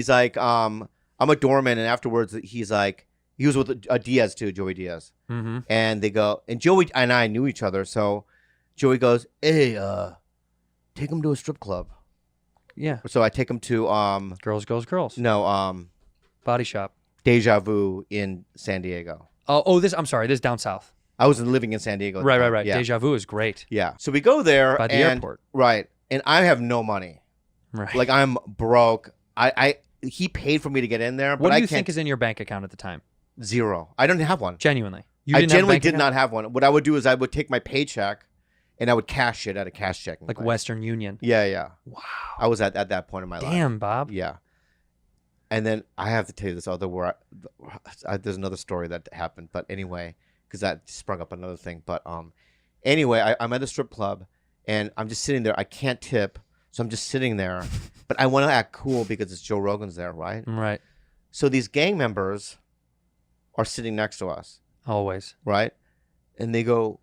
He's like, I'm a doorman, and afterwards he's like, he was with Diaz too, Joey Diaz, and they go, and Joey and I knew each other, so Joey goes, hey, take him to a strip club. Yeah. So I take him to Girls. No, Body Shop. Deja Vu in San Diego. I'm sorry, this is down south. I was living in San Diego. Right. Yeah. Deja Vu is great. Yeah. So we go there By the airport. Right. And I have no money. Right. Like I'm broke. He paid for me to get in there, but what do you think is in your bank account at the time? 0. I don't have one. Genuinely. I genuinely did not have one. What I would do is I would take my paycheck and I would cash it at a cash checking like place. Western Union. Yeah. Wow. I was at that point in my life. Damn, Bob. Yeah. And then I have to tell you this other where there's another story that happened, but anyway, because that sprung up another thing. But anyway, I'm at the strip club and I'm just sitting there. I can't tip, so I'm just sitting there. But I want to act cool because it's Joe Rogan's there, right? Right. So these gang members are sitting next to us. Always. Right? And they go,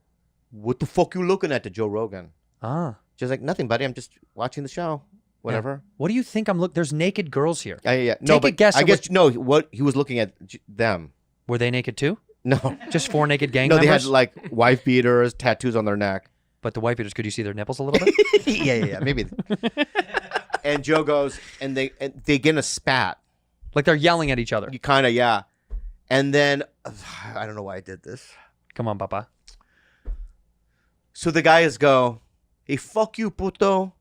what the fuck you looking at to Joe Rogan? Just like, nothing, buddy. I'm just watching the show. Whatever. Yeah. What do you think I'm looking? There's naked girls here. Yeah. Take a guess. I guess, no, what he was looking at them. Were they naked too? No. Just 4 naked gang members? No, members? they had like wife beaters, tattoos on their neck. But the wife beaters, could you see their nipples a little bit? Yeah, maybe. And Joe goes, and they get in a spat. Like they're yelling at each other. You kind of, yeah. And then, I don't know why I did this. Come on, Papa. So the guys go, hey, fuck you, puto.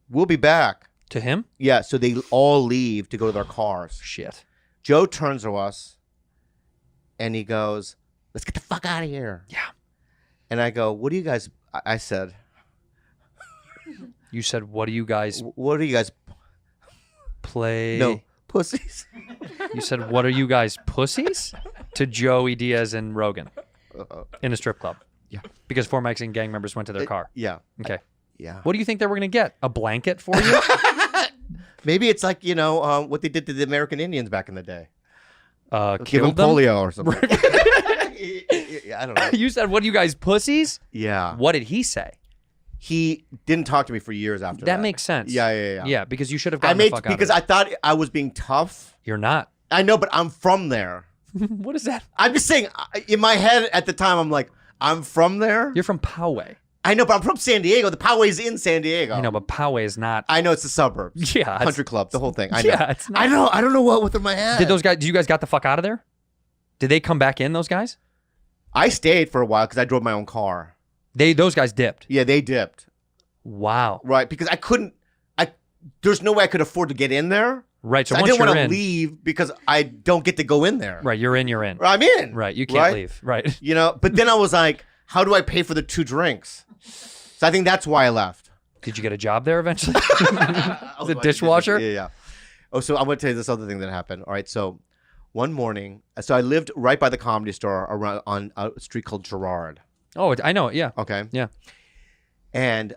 We'll be back. To him? Yeah, so they all leave to go to their cars. Shit. Joe turns to us, and he goes, let's get the fuck out of here. Yeah. And I go, what do you guys, I said. You said, what do you guys play? No, pussies. You said, what are you guys, pussies? To Joey Diaz and Rogan in a strip club. Yeah. Because 4 Mexican gang members went to their car. Yeah. Okay. Yeah. What do you think they were going to get? A blanket for you? Maybe it's like, what they did to the American Indians back in the day. Give them them? polio or something. I don't know. You said, what are you guys, pussies? Yeah. What did he say? He didn't talk to me for years after that. That makes sense. Yeah. Yeah, because you should have gotten the fuck out because of it. I thought I was being tough. You're not. I know, but I'm from there. What is that? I'm just saying, in my head at the time, I'm like, I'm from there. You're from Poway. I know, but I'm from San Diego. The Poway's in San Diego. I know, but Poway is not. I know, it's the suburbs. Yeah. Country club, the whole thing. I know. Yeah, it's not. I don't know what's in my head. Did you guys got the fuck out of there? Did they come back in, those guys? I stayed for a while because I drove my own car. Those guys dipped. Yeah, they dipped. Wow. Right, because there's no way I could afford to get in there. Right, so I once didn't want you're to in, leave because I don't get to go in there. right, you're in. I'm in. Right, you can't leave. Right. But then I was like, how do I pay for the 2 drinks? So I think that's why I left. Did you get a job there eventually? The dishwasher? Yeah. Oh, so I'm going to tell you this other thing that happened. All right, so one morning, so I lived right by the Comedy Store around on a street called Girard. Oh, I know it. Yeah. Okay. Yeah. And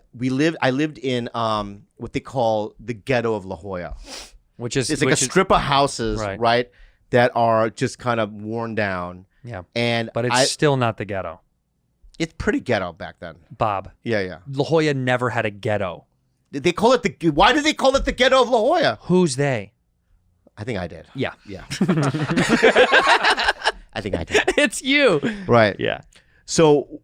I lived in what they call the ghetto of La Jolla. It's like a strip of houses, right, that are just kind of worn down. Yeah. But it's still not the ghetto. It's pretty ghetto back then. Bob. Yeah. La Jolla never had a ghetto. They call it why do they call it the ghetto of La Jolla? Who's they? I think I did. Yeah. I think I did. It's you. Right. Yeah. So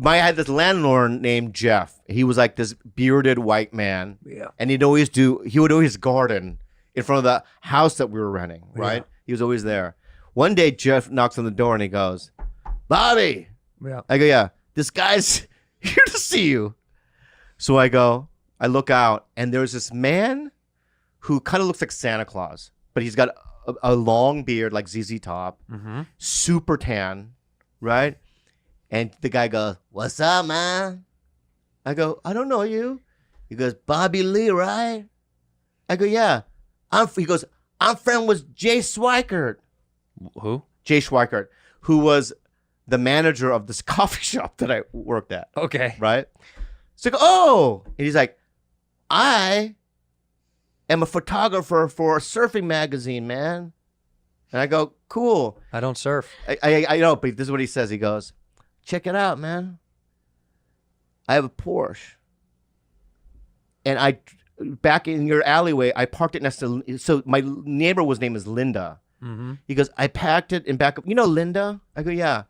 I had this landlord named Jeff. He was like this bearded white man. Yeah. And he would always garden in front of the house that we were renting, right? Yeah. He was always there. One day Jeff knocks on the door and he goes, Bobby. Yeah. I go, yeah, this guy's here to see you. So I look out and there's this man who kind of looks like Santa Claus, but he's got a long beard like ZZ Top, super tan, right? And the guy goes, what's up, man? I go, I don't know you. He goes, Bobby Lee, right? I go, yeah. He goes, I'm friend with Jay Schweikert. Who? Jay Schweikert, who was the manager of this coffee shop that I worked at. Okay. Right? So I go, oh. And he's like, I am a photographer for a surfing magazine, man. And I go, cool. I don't surf. I know, but this is what he says. He goes, check it out, man. I have a Porsche. And back in your alleyway, I parked it next to. So my neighbor's name is Linda. Mm-hmm. He goes, I packed it in back of. You know Linda? I go, yeah.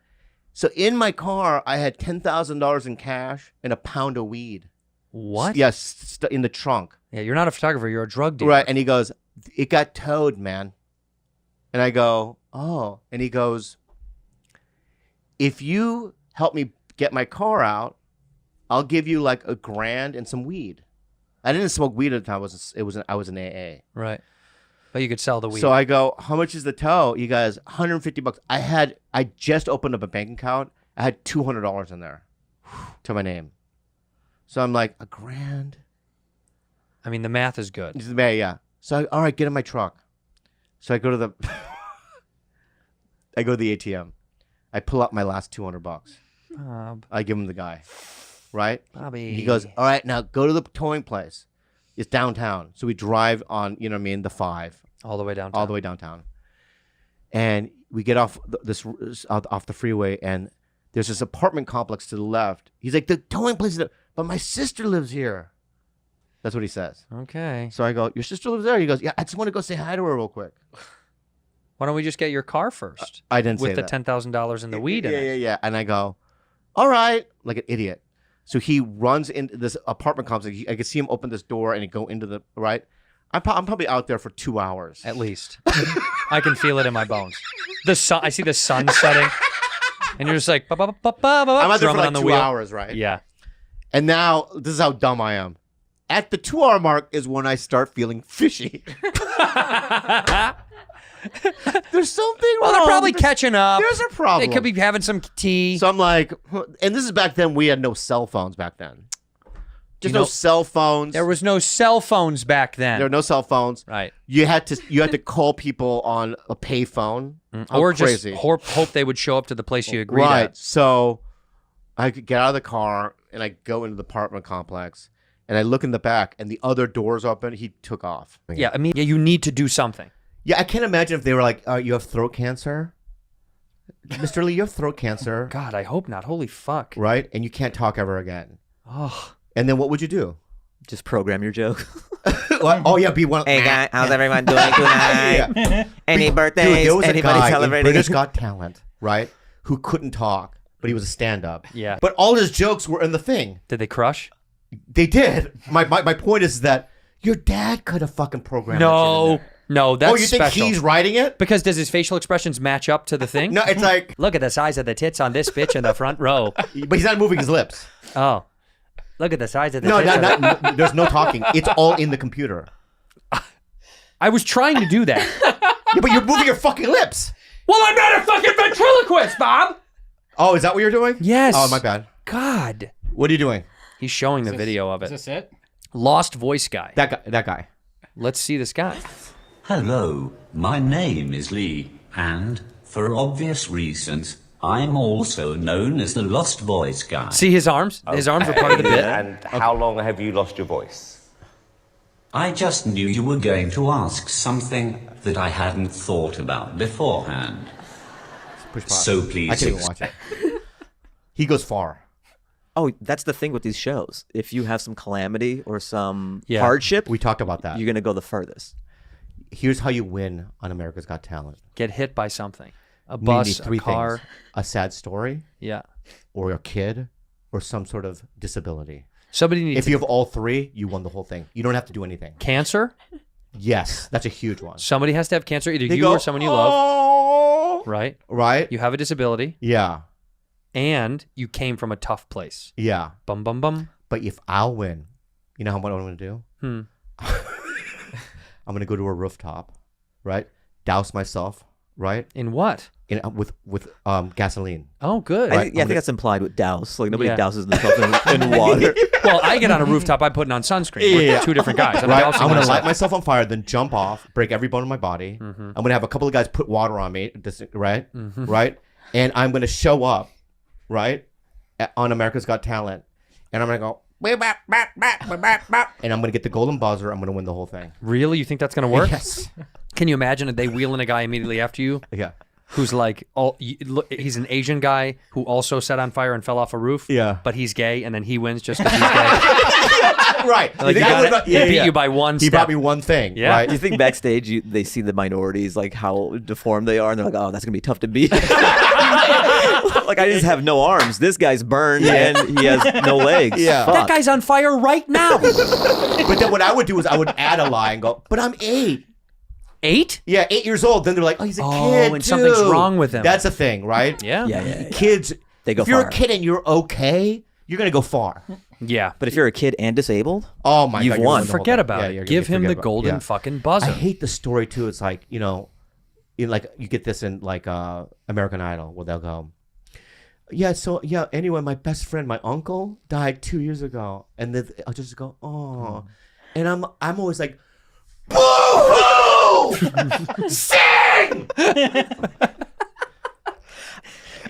So in my car, I had $10,000 in cash and a pound of weed. What? Yes, in the trunk. Yeah, you're not a photographer. You're a drug dealer. Right. And he goes, it got towed, man. And I go, oh. And he goes, if you help me get my car out, I'll give you like $1,000 and some weed. I didn't smoke weed at the time. I was an AA. Right. But you could sell the weed. So I go, how much is the tow? You guys, $150. I just opened up a bank account. I had $200 in there to my name. So I'm like, $1,000. I mean, the math is good. Yeah. So all right, get in my truck. So I go to the ATM. I pull out my last $200. Bob. I give him the guy. Right? Bobby. He goes, all right, now go to the towing place. It's downtown. So we drive on, you know what I mean, the 5. All the way downtown. All the way downtown. And we get off off the freeway, and there's this apartment complex to the left. He's like, the towing place is but my sister lives here. That's what he says. Okay. So I go, your sister lives there? He goes, yeah, I just want to go say hi to her real quick. Why don't we just get your car first? I didn't say with the that. $10,000 in the weed in it. Yeah. And I go, all right, like an idiot. So he runs into this apartment complex. I can see him open this door and go into the right. I'm probably out there for 2 hours At least. I can feel it in my bones. The sun. I see the sun setting, and you're just like, I'm I'm out there for like on the 2 wheel. hours, right? Yeah. And now this is how dumb I am. At the 2-hour mark is when I start feeling fishy. There's something wrong. Well, they're probably catching up. There's a problem. They could be having some tea. So I'm like, and this is back then. We had no cell phones back then. Just no cell phones. There was no cell phones back then. There were no cell phones. Right. You had to call people on a pay phone. Or crazy. just hope they would show up to the place you agreed Right. at. So I could get out of the car and I go into the apartment complex and I look in the back and the other door's open. He took off. Yeah, I mean, you need to do something. Yeah, I can't imagine if they were like, you have throat cancer? Mr. Lee, you have throat cancer. God, I hope not. Holy fuck. Right? And you can't talk ever again. Oh. And then what would you do? Just program your joke. What? Oh, yeah, be one. Hey, guys, how's everyone doing tonight? Yeah. Any Dude, birthdays? there was a Anybody guy in celebrating? British Got Talent, right, who couldn't talk, but he was a stand-up. Yeah. But all his jokes were in the thing. Did they crush? They did. My point is that your dad could have fucking programmed that shit in there. No, that's Oh, you think special. he's writing it? Because does his facial expressions match up to the thing? No, it's like, Look at the size of the tits on this bitch in the front row. but he's not moving his lips. Oh. Look at the size of the No, tits. no, there's no talking. It's all in the computer. I was trying to do that. Yeah, but you're moving your fucking lips. Well, I'm not a fucking ventriloquist, Bob. Oh, is that what you're doing? Yes. Oh, my bad. God. What are you doing? He's showing the video of Is it. this it? Lost voice guy. That guy. Let's see this guy. Hello, my name is Lee, and for obvious reasons, I'm also known as the Lost Voice Guy. See his arms? His arms are part of the bit. And how long have you lost your voice? I just knew you were going to ask something that I hadn't thought about beforehand. Push pause. So please I can't even watch it. He goes far. Oh, that's the thing with these shows. If you have some calamity or some Yeah. hardship, We talked about that. you're going to go the furthest. Here's how you win on America's Got Talent. Get hit by something. A You need bus, three a car. things. A sad story, Yeah. or a kid, or some sort of disability. Somebody needs If you have all three, you won the whole thing. You don't have to do anything. cancer. Yes, that's a huge one. Somebody has to have cancer, either They you go, or someone you love. "Oh." Right? Right? You have a disability, Yeah. and you came from a tough place. Yeah. Bum, bum, bum. But if I'll win, you know what I'm going to do? Hmm. I'm going to go to a rooftop, right? Douse myself, right? In what? With gasoline. Oh, good. I Right, think I think that's implied with douse. Like nobody Yeah. douses themselves in water. Well, I get on a rooftop, I'm putting on sunscreen. We're Yeah. two different guys. I'm Right? dousing I'm going to myself. light myself on fire, then jump off, break every bone in my body. Mm-hmm. I'm going to have a couple of guys put water on me, right? Right? And I'm going to show up, right? On America's Got Talent. And I'm going to go, and I'm going to get the golden buzzer. I'm going to win the whole thing. Really? You think that's going to work? Yes. Can you imagine if they wheel in a guy immediately after you? Yeah. who's like, he's an Asian guy who also set on fire and fell off a roof. Yeah. But he's gay, and then he wins just because he's gay. Right. Like, he beat you by one He step. brought me one thing. Yeah. Right. Do you think backstage they see the minorities, like how deformed they are, and they're like, oh, that's going to be tough to beat? Like, I just have no arms. This guy's burned and he has no legs. Yeah. Fuck. That guy's on fire right now. But then what I would do is I would add a lie and go, but I'm 8. 8? Yeah, 8 years old. Then they're like, oh, he's a Oh, kid and too. something's wrong with him. That's a thing, right? Yeah. Yeah. Kids, They go if you're far. a kid and you're okay, you're going to go far. Yeah. But if you're a kid and disabled, Oh my You've God. you're won. ruining the whole Forget thing. about Yeah, it. you're gonna Give him forget the about it. golden Yeah. fucking buzzer. I hate the story too. It's like, you know, in like you get this in like American Idol where they'll go, anyway, my best friend, my uncle died 2 years ago. And then I'll just go, oh. And I'm always like, boo-hoo! Sing!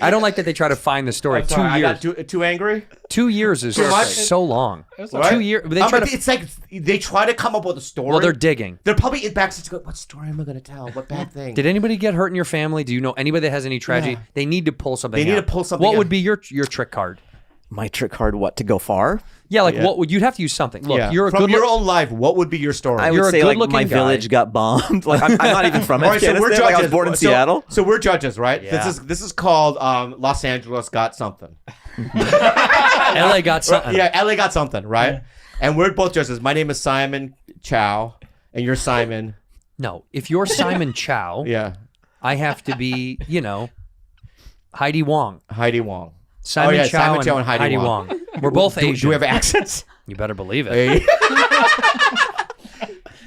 I don't like that they try to find the story. I'm 2 sorry, I years. got too angry? 2 years is much? so long. Right? 2 years. They try but to. it's like they try to come up with a story. Well, they're digging. They're probably in backstage going, what story am I going to tell? What bad thing? Did anybody get hurt in your family? Do you know anybody that has any tragedy? Yeah. They need to pull something. They need out. to pull something What out. would be your trick card? my trick card, what, to go far? Yeah, like Yeah. what would you'd have to use something? Look, Yeah. you're a From good your own life, what would be your story? I You're would a say like good-looking my guy. village got bombed. Like I'm not even from All right, so Afghanistan. we're judges. Like I was born in Seattle. So we're judges, right? Yeah. This is called Los Angeles got something. LA got something. Yeah, LA got something, right? And we're both judges. My name is Simon Chow, and you're Simon. No, if you're Simon Chow, Yeah, I have to be, Heidi Wong. Heidi Wong. Simon, yeah, Chow, Simon and Chow and Heidi Wong. Wong. We're both Do Asian. we have accents? You better believe it.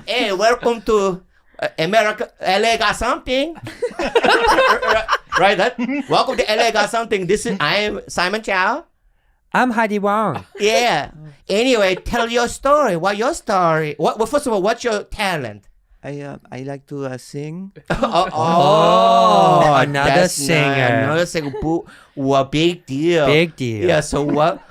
Hey, welcome to America. LA got something. Right? Welcome to LA got something. I am Simon Chow. I'm Heidi Wong. Yeah. Anyway, tell your story. What your story? Well, first of all, what's your talent? I like to sing. Oh, another that's singer. nice. Another singer. Well, big deal. Big deal. Yeah. So what?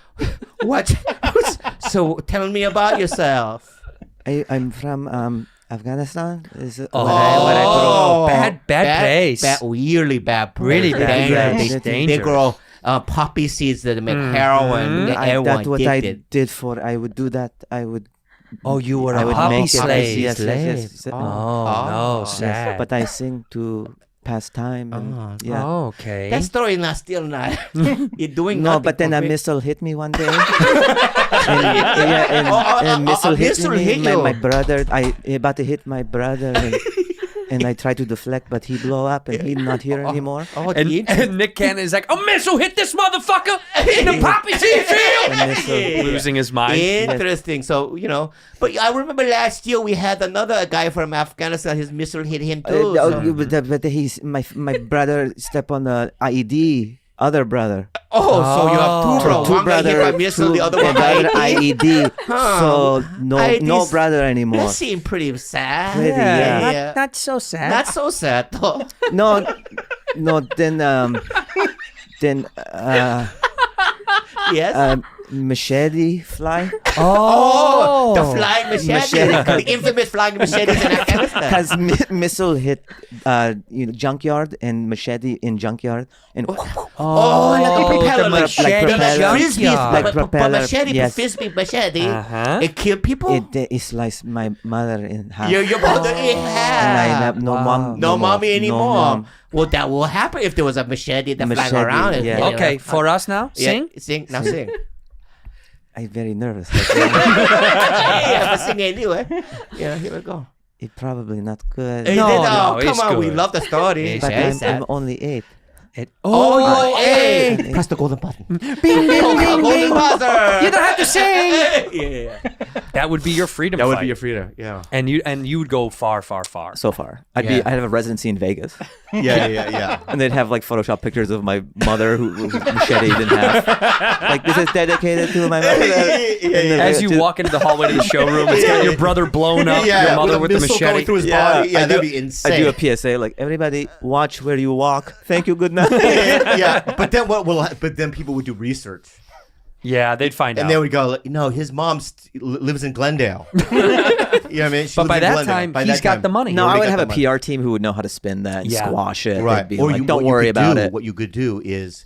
So tell me about yourself. I'm from Afghanistan. Is it bad place. Really bad place. Really bad Dangerous. place. They Dangerous. grow poppy seeds that make heroin. Get everyone that's what I addicted. did for. I would do that. I would. Oh, you were I a would poppy make it. slave. Yes. Oh, no, sad. But I sing to pass time. And, yeah. Oh, okay. That story not still not. You're doing No, nothing but then for a me. missile hit me one day. and missile hit missile me. hit you. My brother, I about to hit my brother, and I tried to deflect, but he blew up, and he's not here anymore. Oh, and Nick Cannon is like, a missile hit this motherfucker in the poppy seed field. A missile. Losing his mind. Interesting. So, but I remember last year we had another guy from Afghanistan. His missile hit him too. But he's my brother stepped on the IED. Other brother. So you have two brothers. Two One got hit by brother, missile, the other one brother got hit. IED. Huh. So no IEDs. brother anymore. That seemed pretty sad. Pretty, yeah. Yeah. Not so sad. Not so sad though. No. Then Yes. machete fly. Oh, the flying machete. Machete. The infamous flying machetes in Afghanistan. Because missile hit junkyard and machete in junkyard and like a propeller, the like machete propeller. frisbee, junkyard. Like but propeller, machete, yes. frisbee machete. Uh-huh. It killed people. it sliced my mother in half. Your mother in And I half. have no mom. No mommy more. anymore. No mom. Well, that will happen if there was a machete that flying Machete, around. yeah. Okay, for us now, sing. Sing. Now sing. I'm very nervous. Yeah, but sing anyway. Yeah, here we go. It's probably not good. Hey, No, come it's on, we good. love the story. It's But It's sad. I'm only 8. Oh, you're hey. eight. Press the golden button. Bing, bing, Golden buzzer. You don't have to sing. Yeah. That would be your freedom That would fight. be your freedom. Yeah. And you would go far, far, far. So far, I'd Yeah. have a residency in Vegas, Yeah. and they'd have like Photoshop pictures of my mother who macheted in half. Like this is dedicated to my mother. As you walk into the hallway to the showroom, it's got your brother blown up, your mother with the missile going machete. through his Yeah, body. Yeah, I that'd do- be insane. I do a PSA like everybody watch where you walk. Thank you. Good night. yeah, but then what will? But then people would do research. Yeah, they'd find And out. they would go, no, his mom lives in Glendale. You know what I mean? She But lives by in that Glendale. time, By he's that got time, the money. he No, I already would got have the a money. PR team who would know how to spin that and Yeah. squash it. Right. They'd be Or like, you, don't what you worry could about do- it. What you could do is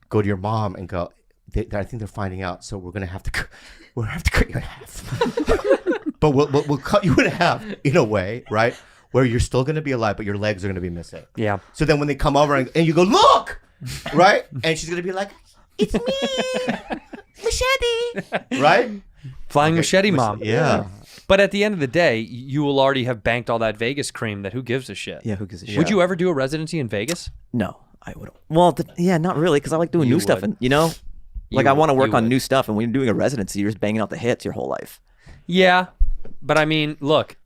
go to your mom and go, I think they're finding out, so we're gonna have to cut you in half. But we'll cut you in half in a way, right? Where you're still gonna be alive, but your legs are gonna be missing. Yeah. So then when they come over and you go, look, right? And she's gonna be like, it's me, machete, right? Flying machete mom. Yeah. But at the end of the day, you will already have banked all that Vegas cream that who gives a shit. Yeah, who gives a shit? Would you ever do a residency in Vegas? No, I wouldn't. Well, yeah, not really, because I like doing You new stuff, would. and like I would. want to work You on would. new stuff. And when you're doing a residency, you're just banging out the hits your whole life. Yeah. But I mean, look,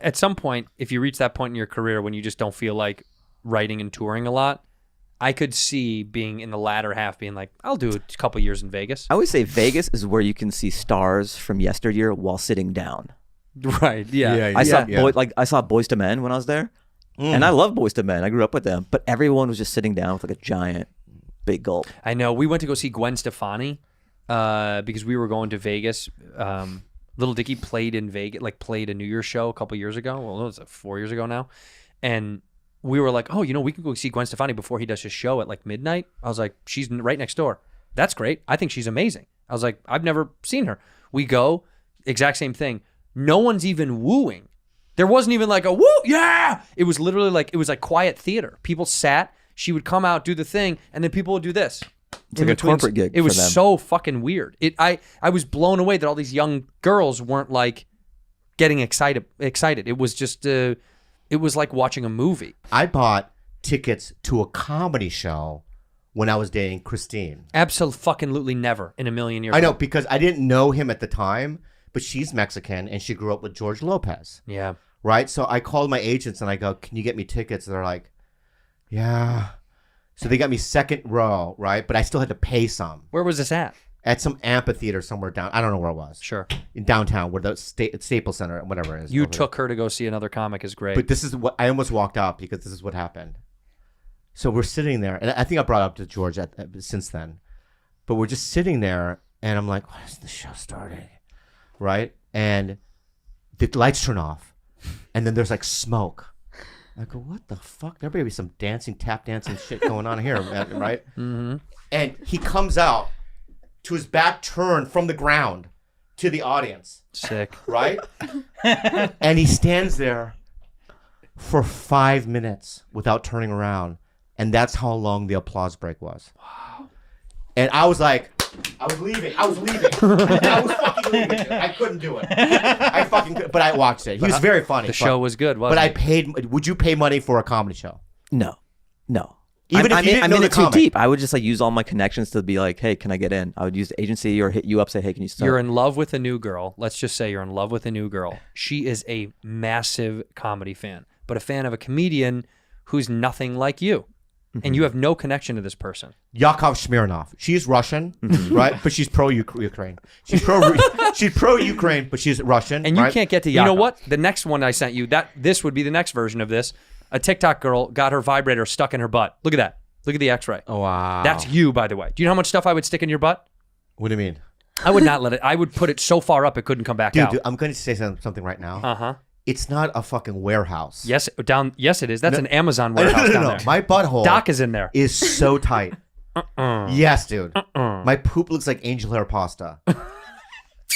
at some point, if you reach that point in your career when you just don't feel like writing and touring a lot, I could see being in the latter half being like, I'll do a couple years in Vegas. I always say Vegas is where you can see stars from yesteryear while sitting down. Right. Yeah. I saw Boys to Men when I was there, and I love Boys to Men. I grew up with them, but everyone was just sitting down with like a giant, big gulp. I know. We went to go see Gwen Stefani because we were going to Vegas. Little Dicky played in Vegas, like played a New Year's show a couple years ago. Well, it was 4 years ago now. And we were like, oh, we can go see Gwen Stefani before he does his show at like midnight. I was like, she's right next door. That's great. I think she's amazing. I was like, I've never seen her. We go, exact same thing. No one's even wooing. There wasn't even like a woo, yeah. It was literally like, it was like quiet theater. People sat, she would come out, do the thing, and then people would do this. It's like a corporate gig. It was for them. so fucking weird. I was blown away that all these young girls weren't like getting excited. It was just it was like watching a movie. I bought tickets to a comedy show when I was dating Christine. Absolutely never in a million years. I know, because I didn't know him at the time, but she's Mexican and she grew up with George Lopez. Yeah. Right? So I called my agents and I go, can you get me tickets? They're like, yeah. So they got me second row, right? But I still had to pay some. Where was this at? At some amphitheater somewhere down. I don't know where it was. Sure. In downtown, where the Staples Center, whatever it is. You over there. took her to go see another comic is great. But this is what I almost walked out because this is what happened. So we're sitting there, and I think I brought it up to George since then. But we're just sitting there, and I'm like, "When is the show starting?" Right? And the lights turn off, and then there's like smoke. I go, "What the fuck? There better be some tap dancing shit going on here, man, right?" Mm-hmm. And he comes out to his back turned from the ground to the audience. Sick. Right? And he stands there for 5 minutes without turning around. And that's how long the applause break was. Wow. And I was like, I was leaving. I was fucking leaving. I couldn't do it. I fucking could, but I watched it. He was very funny. The show was good, wasn't But I it? paid, would you pay money for a comedy show? No. Even if you didn't I'm know in the it too comic. deep. I would just like use all my connections to be like, hey, can I get in? I would use the agency or hit you up, say, hey, can you start? You're in love with a new girl. Let's just say you're in love with a new girl. She is a massive comedy fan, but a fan of a comedian who's nothing like you. And you have no connection to this person. Yakov Smirnov. She's Russian, right? But she's pro-Ukraine. She's pro-Ukraine, but she's Russian. And you right? can't get to Yakov. You know what? The next one I sent you, this would be the next version of this. A TikTok girl got her vibrator stuck in her butt. Look at that. Look at the x-ray. Oh, wow. That's you, by the way. Do you know how much stuff I would stick in your butt? What do you mean? I would not let it. I would put it so far up it couldn't come back out. Dude, I'm going to say something right now. Uh-huh. It's not a fucking warehouse. Yes, it is. That's an Amazon warehouse down there. My butthole Doc is in there. is so tight. Yes, dude. My poop looks like angel hair pasta.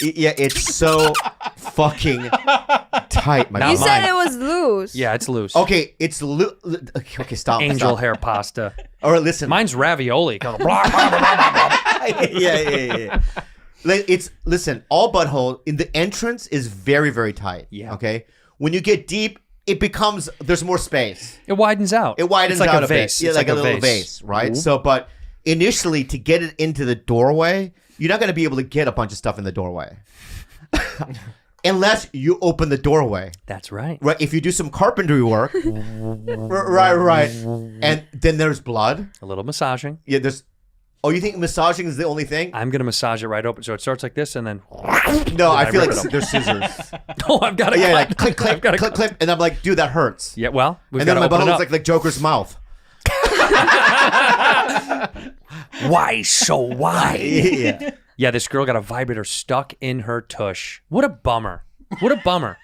Yeah, it's so fucking tight. My Not You God. said mine. it was loose. Yeah, it's loose. Okay, it's okay. Stop. Angel stop. hair pasta. All right, listen. Mine's ravioli. yeah. Listen. All butthole in the entrance is very, very tight. Yeah. Okay. When you get deep, it becomes there's more space. It widens out. It widens it's like out a a vase. bit. Yeah, It's like a little vase, right? So, but initially, to get it into the doorway, you're not going to be able to get a bunch of stuff in the doorway. Unless you open the doorway. That's right. Right. If you do some carpentry work. right. And then there's blood. A little massaging. Yeah, there's. Oh, you think massaging is the only thing? I'm going to massage it right open. So it starts like this and then. No, I feel rip like it up. there's scissors. Oh, I've got to Yeah, cut. like click, click, I've gotta click, cut. click. And I'm like, dude, that hurts. Yeah, well, we've And got then to my open butthole it looks up. like Joker's mouth. Why so why? Yeah. Yeah, this girl got a vibrator stuck in her tush. What a bummer. What a bummer.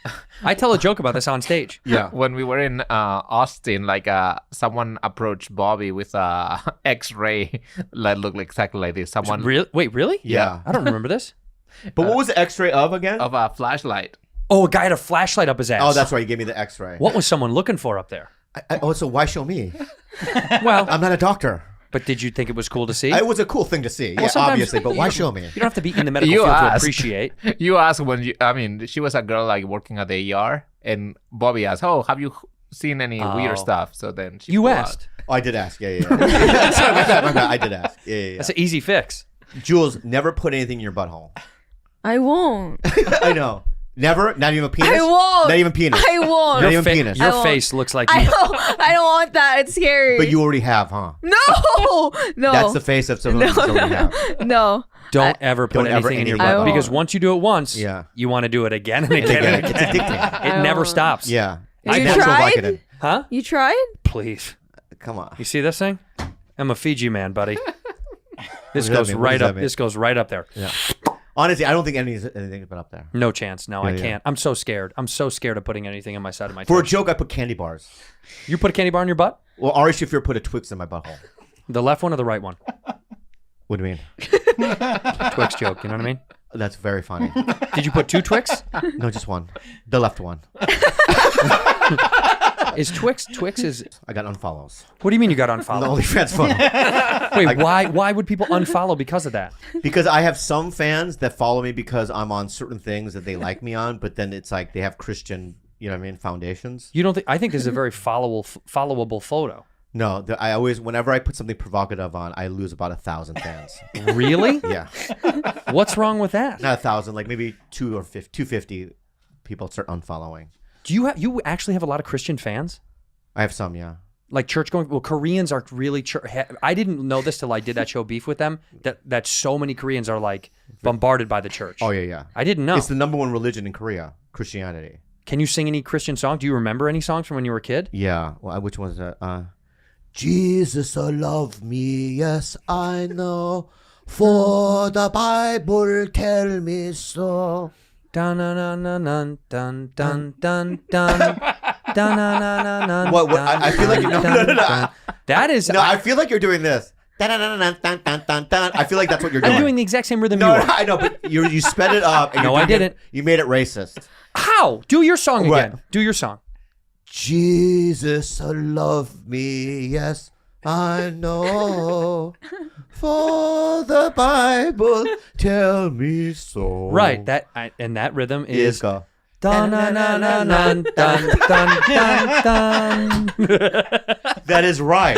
I tell a joke about this on stage. Yeah. When we were in Austin, like someone approached Bobby with a X-ray that looked exactly like this. Someone Wait, really? Yeah. I don't remember this. But what was the X-ray of again? of a flashlight. Oh, a guy had a flashlight up his ass. Oh, that's right. You gave me the X-ray. What was someone looking for up there? So why show me? Well, I'm not a doctor. but did you think it was cool to see? It was a cool thing to see. Yeah, sometimes- obviously. But why show me? You don't have to be in the medical You field to asked. appreciate. You asked when you. I mean, she was a girl like working at the ER, and Bobby asked, "Oh, have you seen any weird stuff?" So then she You pulled out. asked. Oh, I did ask. Yeah. Sorry, my bad. I did ask. Yeah. That's an easy fix. Jules, never put anything in your butthole. I won't. I know. Never? Not even a penis? I won't. Not even penis? I won't. Not even Fa- penis? Your I won't. face looks like I you. don't want that. It's scary. But you already have, huh? No. That's the face of someone who's already have. No. Don't ever put Don't ever anything in your any butt butt. because once you do it once, Yeah. you want to do it again and again and It's again. addicting. It never stops. Yeah. You It's natural tried? Vicodin. Huh? You tried? Please. Come on. You see this thing? I'm a Fiji man, buddy. This does that goes mean? What right does that up. mean? This goes right up there. Yeah. Honestly, I don't think anything's been up there. No chance. No, I Yeah. can't. I'm so scared. I'm so scared of putting anything in my side of my For a tush. joke, I put candy bars. You put a candy bar in your butt? Well, Ari Shafir put a Twix in my butthole. The left one or the right one? What do you mean? Twix joke. You know what I mean? That's very funny. Did you put two Twix? No, just one. The left one. Is Twix? Twix is. I got unfollows. What do you mean you got The unfollowed? OnlyFans photo. Wait, why would people unfollow because of that? Because I have some fans that follow me because I'm on certain things that they like me on, but then it's like they have Christian, you know what I mean, foundations. You don't think? I think this is a very followable photo. No, I always, whenever I put something provocative on, I lose about 1,000 fans. Really? Yeah. What's wrong with that? Not 1,000, like maybe 250 people start unfollowing. Do you actually have a lot of Christian fans? I have some, yeah. Like church going? Well, Koreans are really I didn't know this till I did that show Beef with them. That so many Koreans are like bombarded by the church. Oh, yeah. I didn't know. It's the number one religion in Korea, Christianity. Can you sing any Christian song? Do you remember any songs from when you were a kid? Yeah. Well, which one is that? Jesus love me, yes, I know. For the Bible tell me so. Dun dun dun dun dun dun dun dun dun dun. What? I feel like no. That is. No, I feel like you're doing this. Dun, dun, dun, dun, dun, dun, dun. I feel like that's what you're doing. I'm doing the exact same rhythm No, you no, are. I know, but you sped it up. And No, you're I doing didn't. You made it racist. How? Do your song Right. again. Do your song. Jesus love me, yes, I know. For the Bible tell me so. Right. And that rhythm is. go. Dun dun dun dun dun dun dun dun. That is right.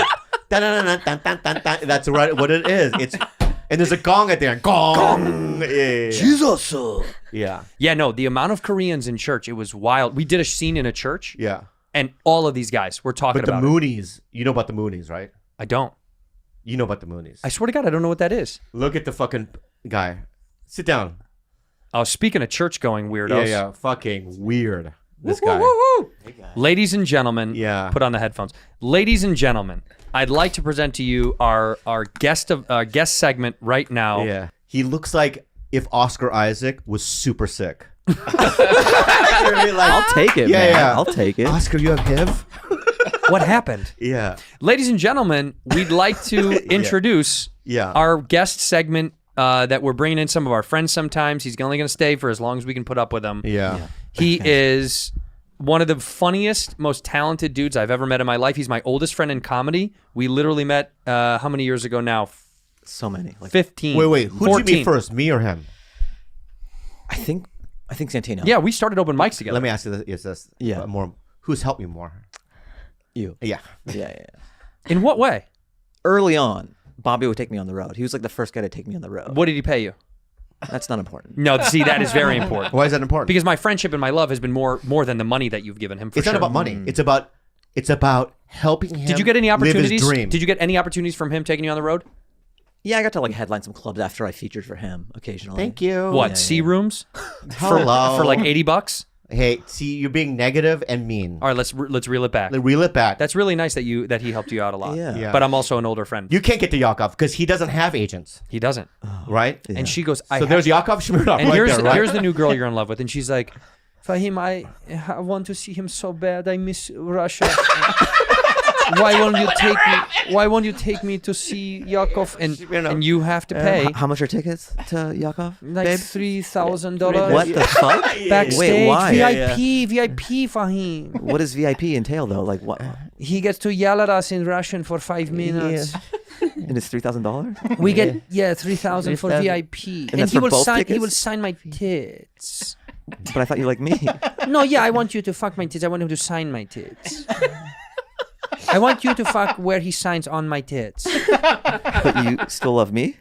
Dun, dun, dun, dun, dun, dun, dun. That's right. What it is. It's and there's a gong at the end. Gong. Yeah. Jesus. Yeah. Yeah. No. The amount of Koreans in church, it was wild. We did a scene in a church, Yeah. and all of these guys were talking But the about it. Moonies, you know about the Moonies, right? I don't. You know about the Moonies. I swear to God, I don't know what that is. Look at the fucking guy. Sit down. Oh, speaking of church going weirdos. Yeah. Fucking weird. This guy. Ladies and gentlemen, Yeah. put on the headphones. Ladies and gentlemen, I'd like to present to you our guest segment right now. Yeah. He looks like if Oscar Isaac was super sick. I'll take it, man. I'll take it. Oscar, you have HIV? What happened? Yeah. Ladies and gentlemen, we'd like to introduce Yeah. our guest segment that we're bringing in some of our friends sometimes. He's only going to stay for as long as we can put up with him. Yeah. He is one of the funniest, most talented dudes I've ever met in my life. He's my oldest friend in comedy. We literally met how many years ago now? So many. Like 15. Wait. Who did 14. you meet first, me or him? I think Santino. Yeah, we started open mics together. Let me ask you this. Is this Yeah. more? Who's helped me more? You. Yeah. Yeah. In what way? Early on, Bobby would take me on the road. He was like the first guy to take me on the road. What did he pay you? That's not important. No, see, that is very important. Why is that important? Because my friendship and my love has been more than the money that you've given him. For it's sure. not about money. It's about helping him. Did you get any live his opportunities? dream. Did you get any opportunities from him taking you on the road? Yeah, I got to like headline some clubs after I featured for him occasionally. Thank you. What, sea rooms? Hello. For like $80? Hey, see, you're being negative and mean. All right, let's reel it back. Reel it back. That's really nice that he helped you out a lot. Yeah. But I'm also an older friend. You can't get to Yakov because he doesn't have agents, He doesn't. right? And she goes, So there's Yakov Smirnoff and right here's there, right? here's the new girl you're in love with, and she's like, Fahim, I want to see him so bad. I miss Russia. Why won't you take me to see Yakov? And you have to pay How much are tickets to Yakov? like babe? $3,000. What the fuck? Backstage, Wait, why? VIP, Fahim. What does VIP entail though? Like what? He gets to yell at us in Russian for 5 minutes. And it's $3,000. We get 3,000 for VIP, and that's he for will both sign. He tickets? will sign my tits. But I thought you liked me. No, yeah, I want you to fuck my tits. I want him to sign my tits. I want you to fuck where he signs on my tits. But you still love me?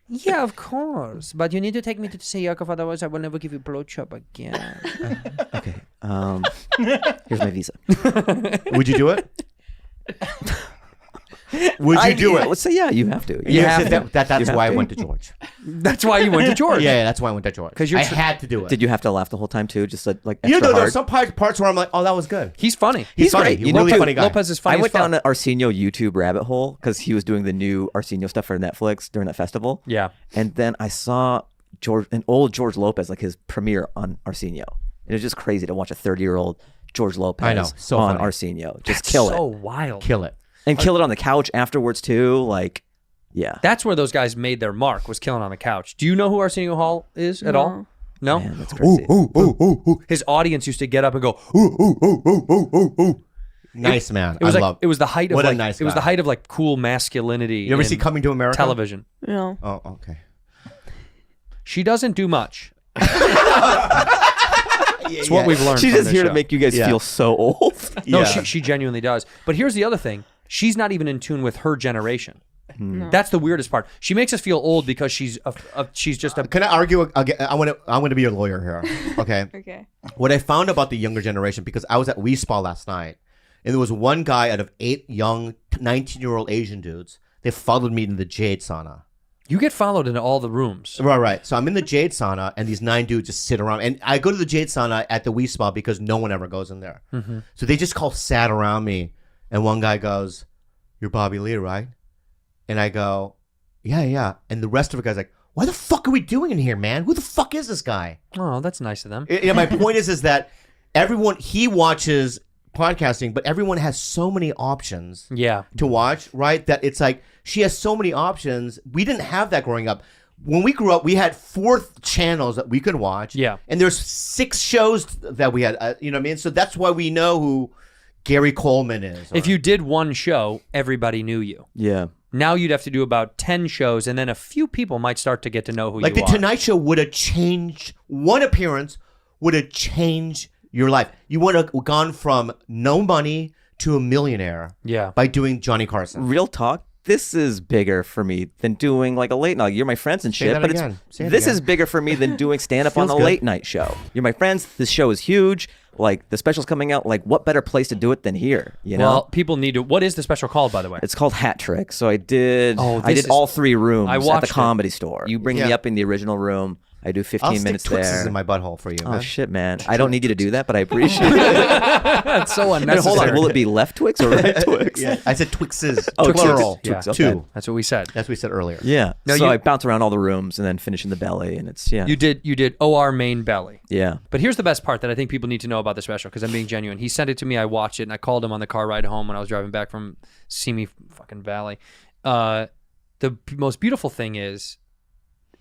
Yeah, of course. But you need to take me to say Yakov, otherwise I will never give you blowjob again. Okay. Here's my visa. Would you do it? Would you do it? Let's say yeah. You have to. You have to. That's You have why I to. went to George. That's why you went to George. Yeah, that's why I went to George. 'Cause you're I tr- had to do it. Did you have to laugh the whole time too? Just like You extra know, there were hard? some parts where I'm like, oh, that was good. He's funny. He's funny. great. He's You a know, really dude, funny guy. Lopez is funny. I went as fuck. down the Arsenio YouTube rabbit hole because he was doing the new Arsenio stuff for Netflix during that festival. Yeah. And then I saw an old George Lopez, like his premiere on Arsenio. It was just crazy to watch a 30-year-old George Lopez I know, so on funny. Arsenio. Just kill so it. wild. Kill it. And kill it on the couch afterwards too. Like, yeah. That's where those guys made their mark, was killing on the couch. Do you know who Arsenio Hall is at all? No? Man, that's crazy. His audience used to get up and go, Nice man. it was I like love. it was the height of What a like nice it was the guy. height of like cool masculinity. You ever in see Coming to America? television? No. Oh, okay. She doesn't do much. It's what we've learned. She's from just this here show. to make you guys Yeah. feel so old. No, Yeah. she genuinely does. But here's the other thing: she's not even in tune with her generation. That's the weirdest part. She makes us feel old because she's just a. Can I argue again? I want to be a lawyer here. Okay. Okay. What I found about the younger generation, because I was at WeSpa last night, and there was one guy out of 8 young 19-year-old Asian dudes. They followed me in the Jade sauna. You get followed into all the rooms. Right. So I'm in the Jade sauna, and these 9 dudes just sit around. And I go to the Jade sauna at the WeSpa because no one ever goes in there. So they just sat around me, and one guy goes, "You're Bobby Lee, right?" And I go, yeah. And the rest of the guys like, "Why the fuck are we doing in here, man? Who the fuck is this guy?" Oh, that's nice of them. My point is that he watches podcasting, but everyone has so many options Yeah. to watch, right? That it's like she has so many options. We didn't have that growing up. When we grew up, we had 4 channels that we could watch. Yeah. And there's 6 shows that we had, you know what I mean? So that's why we know who Gary Coleman is. If you did one show, everybody knew you. Yeah. Now you'd have to do about 10 shows, and then a few people might start to get to know who like you the are. Tonight Show would have changed, one appearance would have changed your life. You would have gone from no money to a millionaire Yeah. by doing Johnny Carson. Real talk. This is bigger for me than doing like a late night. You're my friends and Say shit, that but again. Say it this again. is bigger for me than doing stand up on a Feels good. late night show. You're my friends. This show is huge. Like the special's coming out. Like what better place to do it than here? You know. Well, people need to. What is the special called, by the way? It's called Hat Trick. So I did. Oh, I this did is- all 3 rooms I at watched the it. Comedy Store. You bring me Yeah. up in the original room. I do 15 I'll stick minutes Twixes there. in my butthole for you, Oh man. shit, man! I don't need you to do that, but I appreciate it. That's so And unnecessary. hold on, will it be left Twix or right Twix? Yeah. I said Twixes. Oh, plural. Twix, Yeah. okay. 2. That's what we said. That's what we said earlier. Yeah. No, so you- I bounce around all the rooms and then finish in the belly, and it's You did OR main belly. yeah. But here's the best part that I think people need to know about the special, because I'm being genuine. He sent it to me. I watched it, and I called him on the car ride home when I was driving back from Simi fucking Valley. Most beautiful thing is,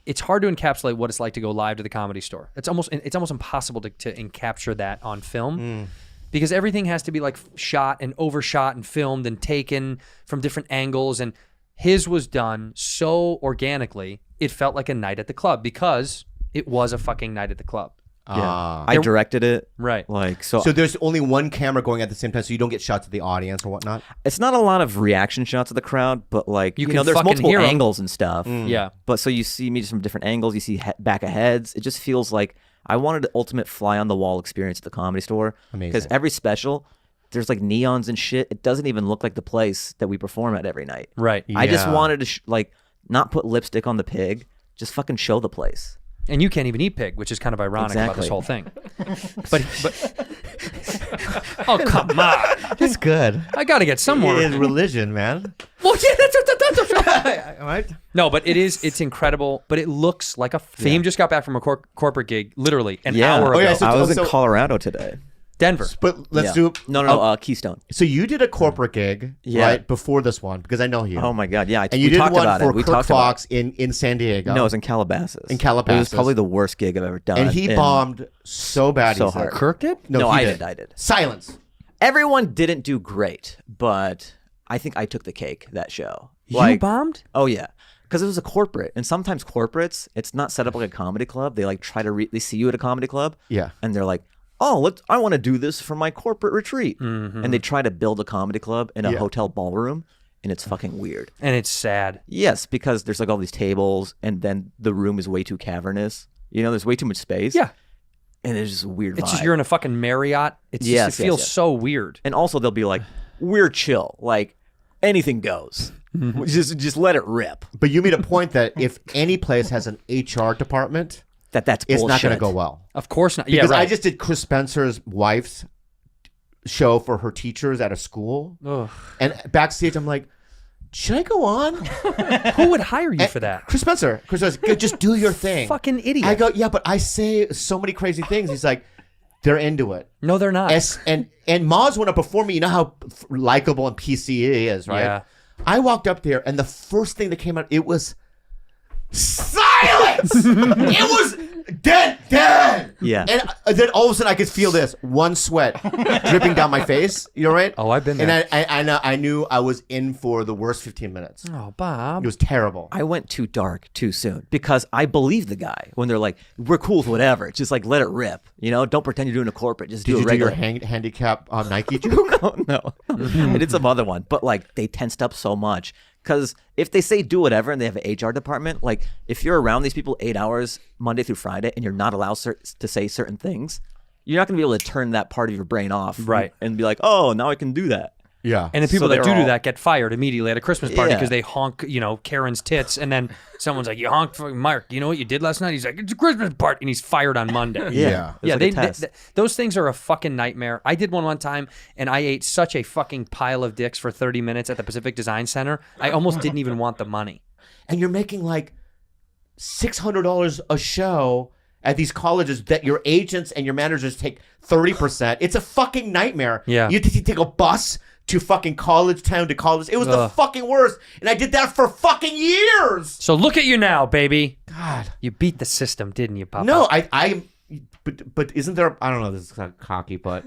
it's hard to encapsulate what it's like to go live to the Comedy Store. It's almost impossible to capture that on film. Because everything has to be like shot and overshot and filmed and taken from different angles. And his was done so organically, it felt like a night at the club, because it was a fucking night at the club. Yeah. I directed it. Right. Like So there's only one camera going at the same time, so you don't get shots of the audience or whatnot. it's not a lot of reaction shots of the crowd, but like You you, can know, there's fucking multiple hear 'em. angles and stuff. Yeah. But so you see me just from different angles. You see back of heads. It just feels like I wanted the ultimate fly on the wall experience at the Comedy Store. Amazing. Because every special, there's like neons and shit. It doesn't even look like the place that we perform at every night. Right. I just Yeah. wanted to like not put lipstick on the pig. Just fucking show the place. And you can't even eat pig, which is kind of ironic about this Exactly. whole thing. But oh, come on. It's good. I got to get somewhere. It is religion, man. Well, yeah, that's All right. No, but it's incredible. But it looks like a Fahim just got back from a corporate gig, literally an Yeah. hour Oh, ago. yeah, so- I was so- in Colorado today. Denver. But let's Yeah. do. No, Keystone. So you did a corporate gig, Yeah. right, before this one, because I know you. Oh my God, yeah. And you we did talked one about for it. We Kirk talked about Fox in San Diego. No, it was in Calabasas. In Calabasas. It was probably the worst gig I've ever done. and he bombed so bad. So he said. hard. Kirk did? No, he I did. Silence. Everyone didn't do great, but I think I took the cake that show. You bombed? Oh yeah, because it was a corporate, and sometimes corporates, it's not set up like a comedy club. They like try to they see you at a comedy club, Yeah. and they're like, "Oh, I want to do this for my corporate retreat," and they try to build a comedy club in a hotel ballroom, and it's fucking weird. And it's sad. Yes, because there's like all these tables, and then the room is way too cavernous. You know, there's way too much space. Yeah. And it's just a weird vibe. It's just you're in a fucking Marriott. It's just, Yes, it feels yes. so weird. And also they'll be like, "We're chill, like anything goes. Just let it rip." But you made a point that if any place has an HR department, That's it's not going to bullshit. go well. Of course not. Because yeah, right. I just did Chris Spencer's wife's show for her teachers at a school, Ugh. and backstage I'm like, should I go on? Who would hire you for that? Chris Spencer. Chris was just do your thing. Fucking idiot. I go, yeah, but I say so many crazy things. He's like, they're into it. No, they're not. And Maz went up before me. You know how likable and PC he is, right? Yeah. I walked up there, and the first thing that came out, it was silence. It was dead. Yeah. And then all of a sudden, I could feel this one sweat dripping down my face. You know, right? Oh, I've been there. And I knew I was in for the worst 15 minutes. Oh, Bob. It was terrible. I went too dark too soon because I believe the guy when they're like, "We're cool with whatever." It's just like, let it rip. You know, don't pretend you're doing a corporate. Just Did do you a do regular. your handicap Nike joke? Oh, no. I did some other one, but like they tensed up so much because if they say do whatever and they have an HR department, like if you're around these people 8 hours Monday through Friday and you're not allowed to say certain things, you're not going to be able to turn that part of your brain off, Right. And be like, "Oh, now I can do that." Yeah. And the people So that they're do all- that get fired immediately at a Christmas party Yeah. because they honk, Karen's tits, and then someone's like, "You honked for Mark. You know what you did last night?" He's like, "It's a Christmas party," and he's fired on Monday. Yeah. It was like a test. Those things are a fucking nightmare. I did one time, and I ate such a fucking pile of dicks for 30 minutes at the Pacific Design Center. I almost didn't even want the money. And you're making like $600 a show at these colleges that your agents and your managers take 30%. It's a fucking nightmare. Yeah. You take a bus to fucking college town to college. It was the Ugh. fucking worst. And I did that for fucking years. So look at you now, baby. God. You beat the system, didn't you, Papa? No, but isn't there, I don't know, this is kind of cocky, but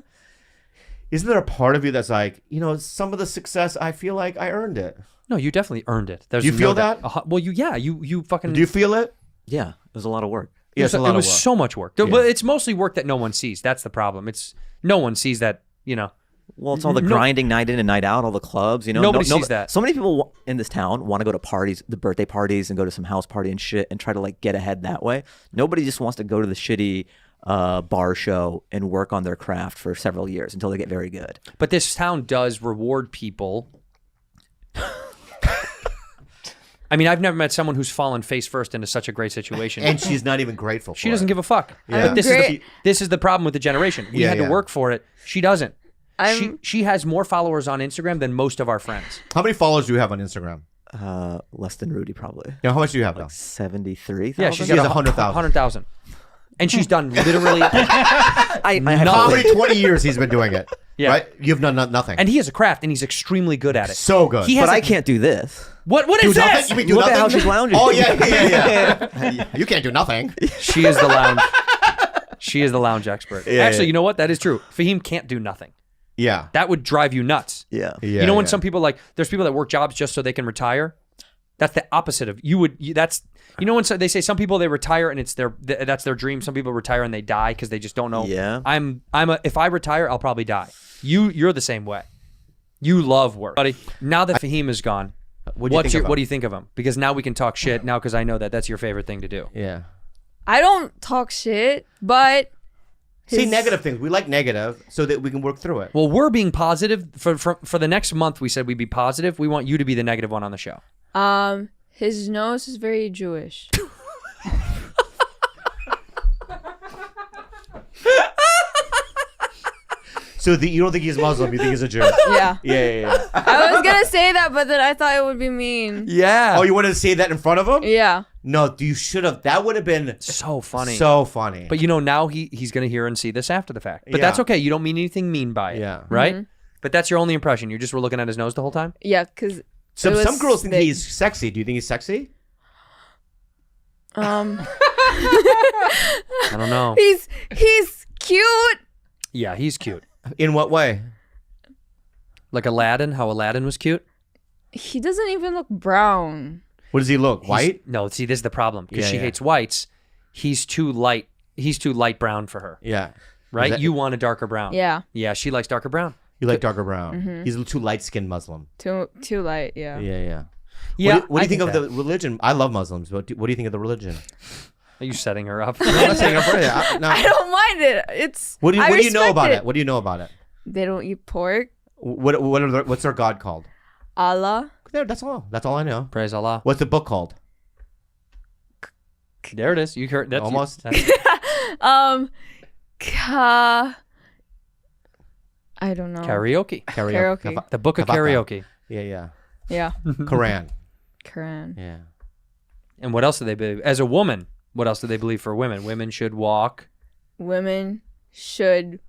isn't there a part of you that's like, some of the success, I feel like I earned it. No, you definitely earned it. There's Do you no feel doubt. that? Well, you fucking. Do you feel it? Yeah, it was a lot of work. Yeah, it's a lot it was of work. so much work. But it's mostly work that no one sees. That's the problem. It's no one sees that. Well, it's all the No- grinding night in and night out, all the clubs, Nobody sees that. So many people in this town want to go to parties, the birthday parties, and go to some house party and shit and try to like get ahead that way. Nobody just wants to go to the shitty bar show and work on their craft for several years until they get very good. But this town does reward people. I mean, I've never met someone who's fallen face first into such a great situation. And she's not even grateful for she doesn't give a fuck. Yeah. But this is the problem with the generation. We Yeah, had to yeah. work for it. She doesn't. I'm- She has more followers on Instagram than most of our friends. How many followers do you have on Instagram? Less than Rudy, probably. Yeah, how much do you have now? 73,000. Yeah, she's She got has 100,000. 100,000. And she's done literally. I have Comedy, 20 years he's been doing it. Yeah. Right? You've done nothing. And he has a craft, and he's extremely good at it. So good. He has But a- I can't do this. What do is nothing? this? You mean do Look nothing? at how she's lounging. Oh, yeah. You can't do nothing. She is the lounge. She is the lounge expert. Yeah, Actually, yeah. you know what? That is true. Fahim can't do nothing. Yeah. That would drive you nuts. Yeah. You know when some people there's people that work jobs just so they can retire. That's the opposite of that's when they say some people they retire and it's that's their dream. Some people retire and they die because they just don't know. Yeah. If I retire, I'll probably die. You're the same way. You love work, buddy. Now that Fahim is gone, What do you think of him? Because now we can talk shit. Now because I know that's your favorite thing to do. Yeah. I don't talk shit, but See, negative things. We like negative so that we can work through it. Well, we're being positive for the next month. We said we'd be positive. We want you to be the negative one on the show. his nose is very Jewish. So you don't think he's Muslim? You think he's a Jew? Yeah. Yeah. I was gonna say that, but then I thought it would be mean. Yeah. Oh, you wanted to say that in front of him? Yeah. No, you should have. That would have been so funny. so funny. But now he's gonna hear and see this after the fact. But Yeah. that's okay. You don't mean anything mean by it. Yeah. Right. But that's your only impression. You just were looking at his nose the whole time. Yeah, because some girls think he's sexy. Do you think he's sexy? I don't know. He's cute. Yeah, he's cute. In what way? Like Aladdin. How Aladdin was cute. He doesn't even look brown. What does he look? White? No. See, this is the problem because Yeah, she yeah. hates whites. He's too light. He's too light brown for her. Yeah. Right. that- You want a darker brown. Yeah. Yeah. She likes darker brown. You like darker brown. He's a too light-skinned Muslim. Too light. Yeah. Yeah. Yeah. What do you think of that. the religion? I love Muslims. What do you think of the religion? Are you setting her up? No, I'm not saying I'm for it. No. I don't mind it. It's. What do you know respect about it? What do you know about it? They don't eat pork. What's their God called? Allah. There, that's all. That's all I know. Praise Allah. What's the book called? There it is. You heard that. Almost. I don't know. Karaoke. Karaoke. The book of Karaoke. karaoke. Yeah. Yeah. Quran. Quran. Yeah. And what else do they believe? As a woman, what else do they believe for women? Women should walk. Women should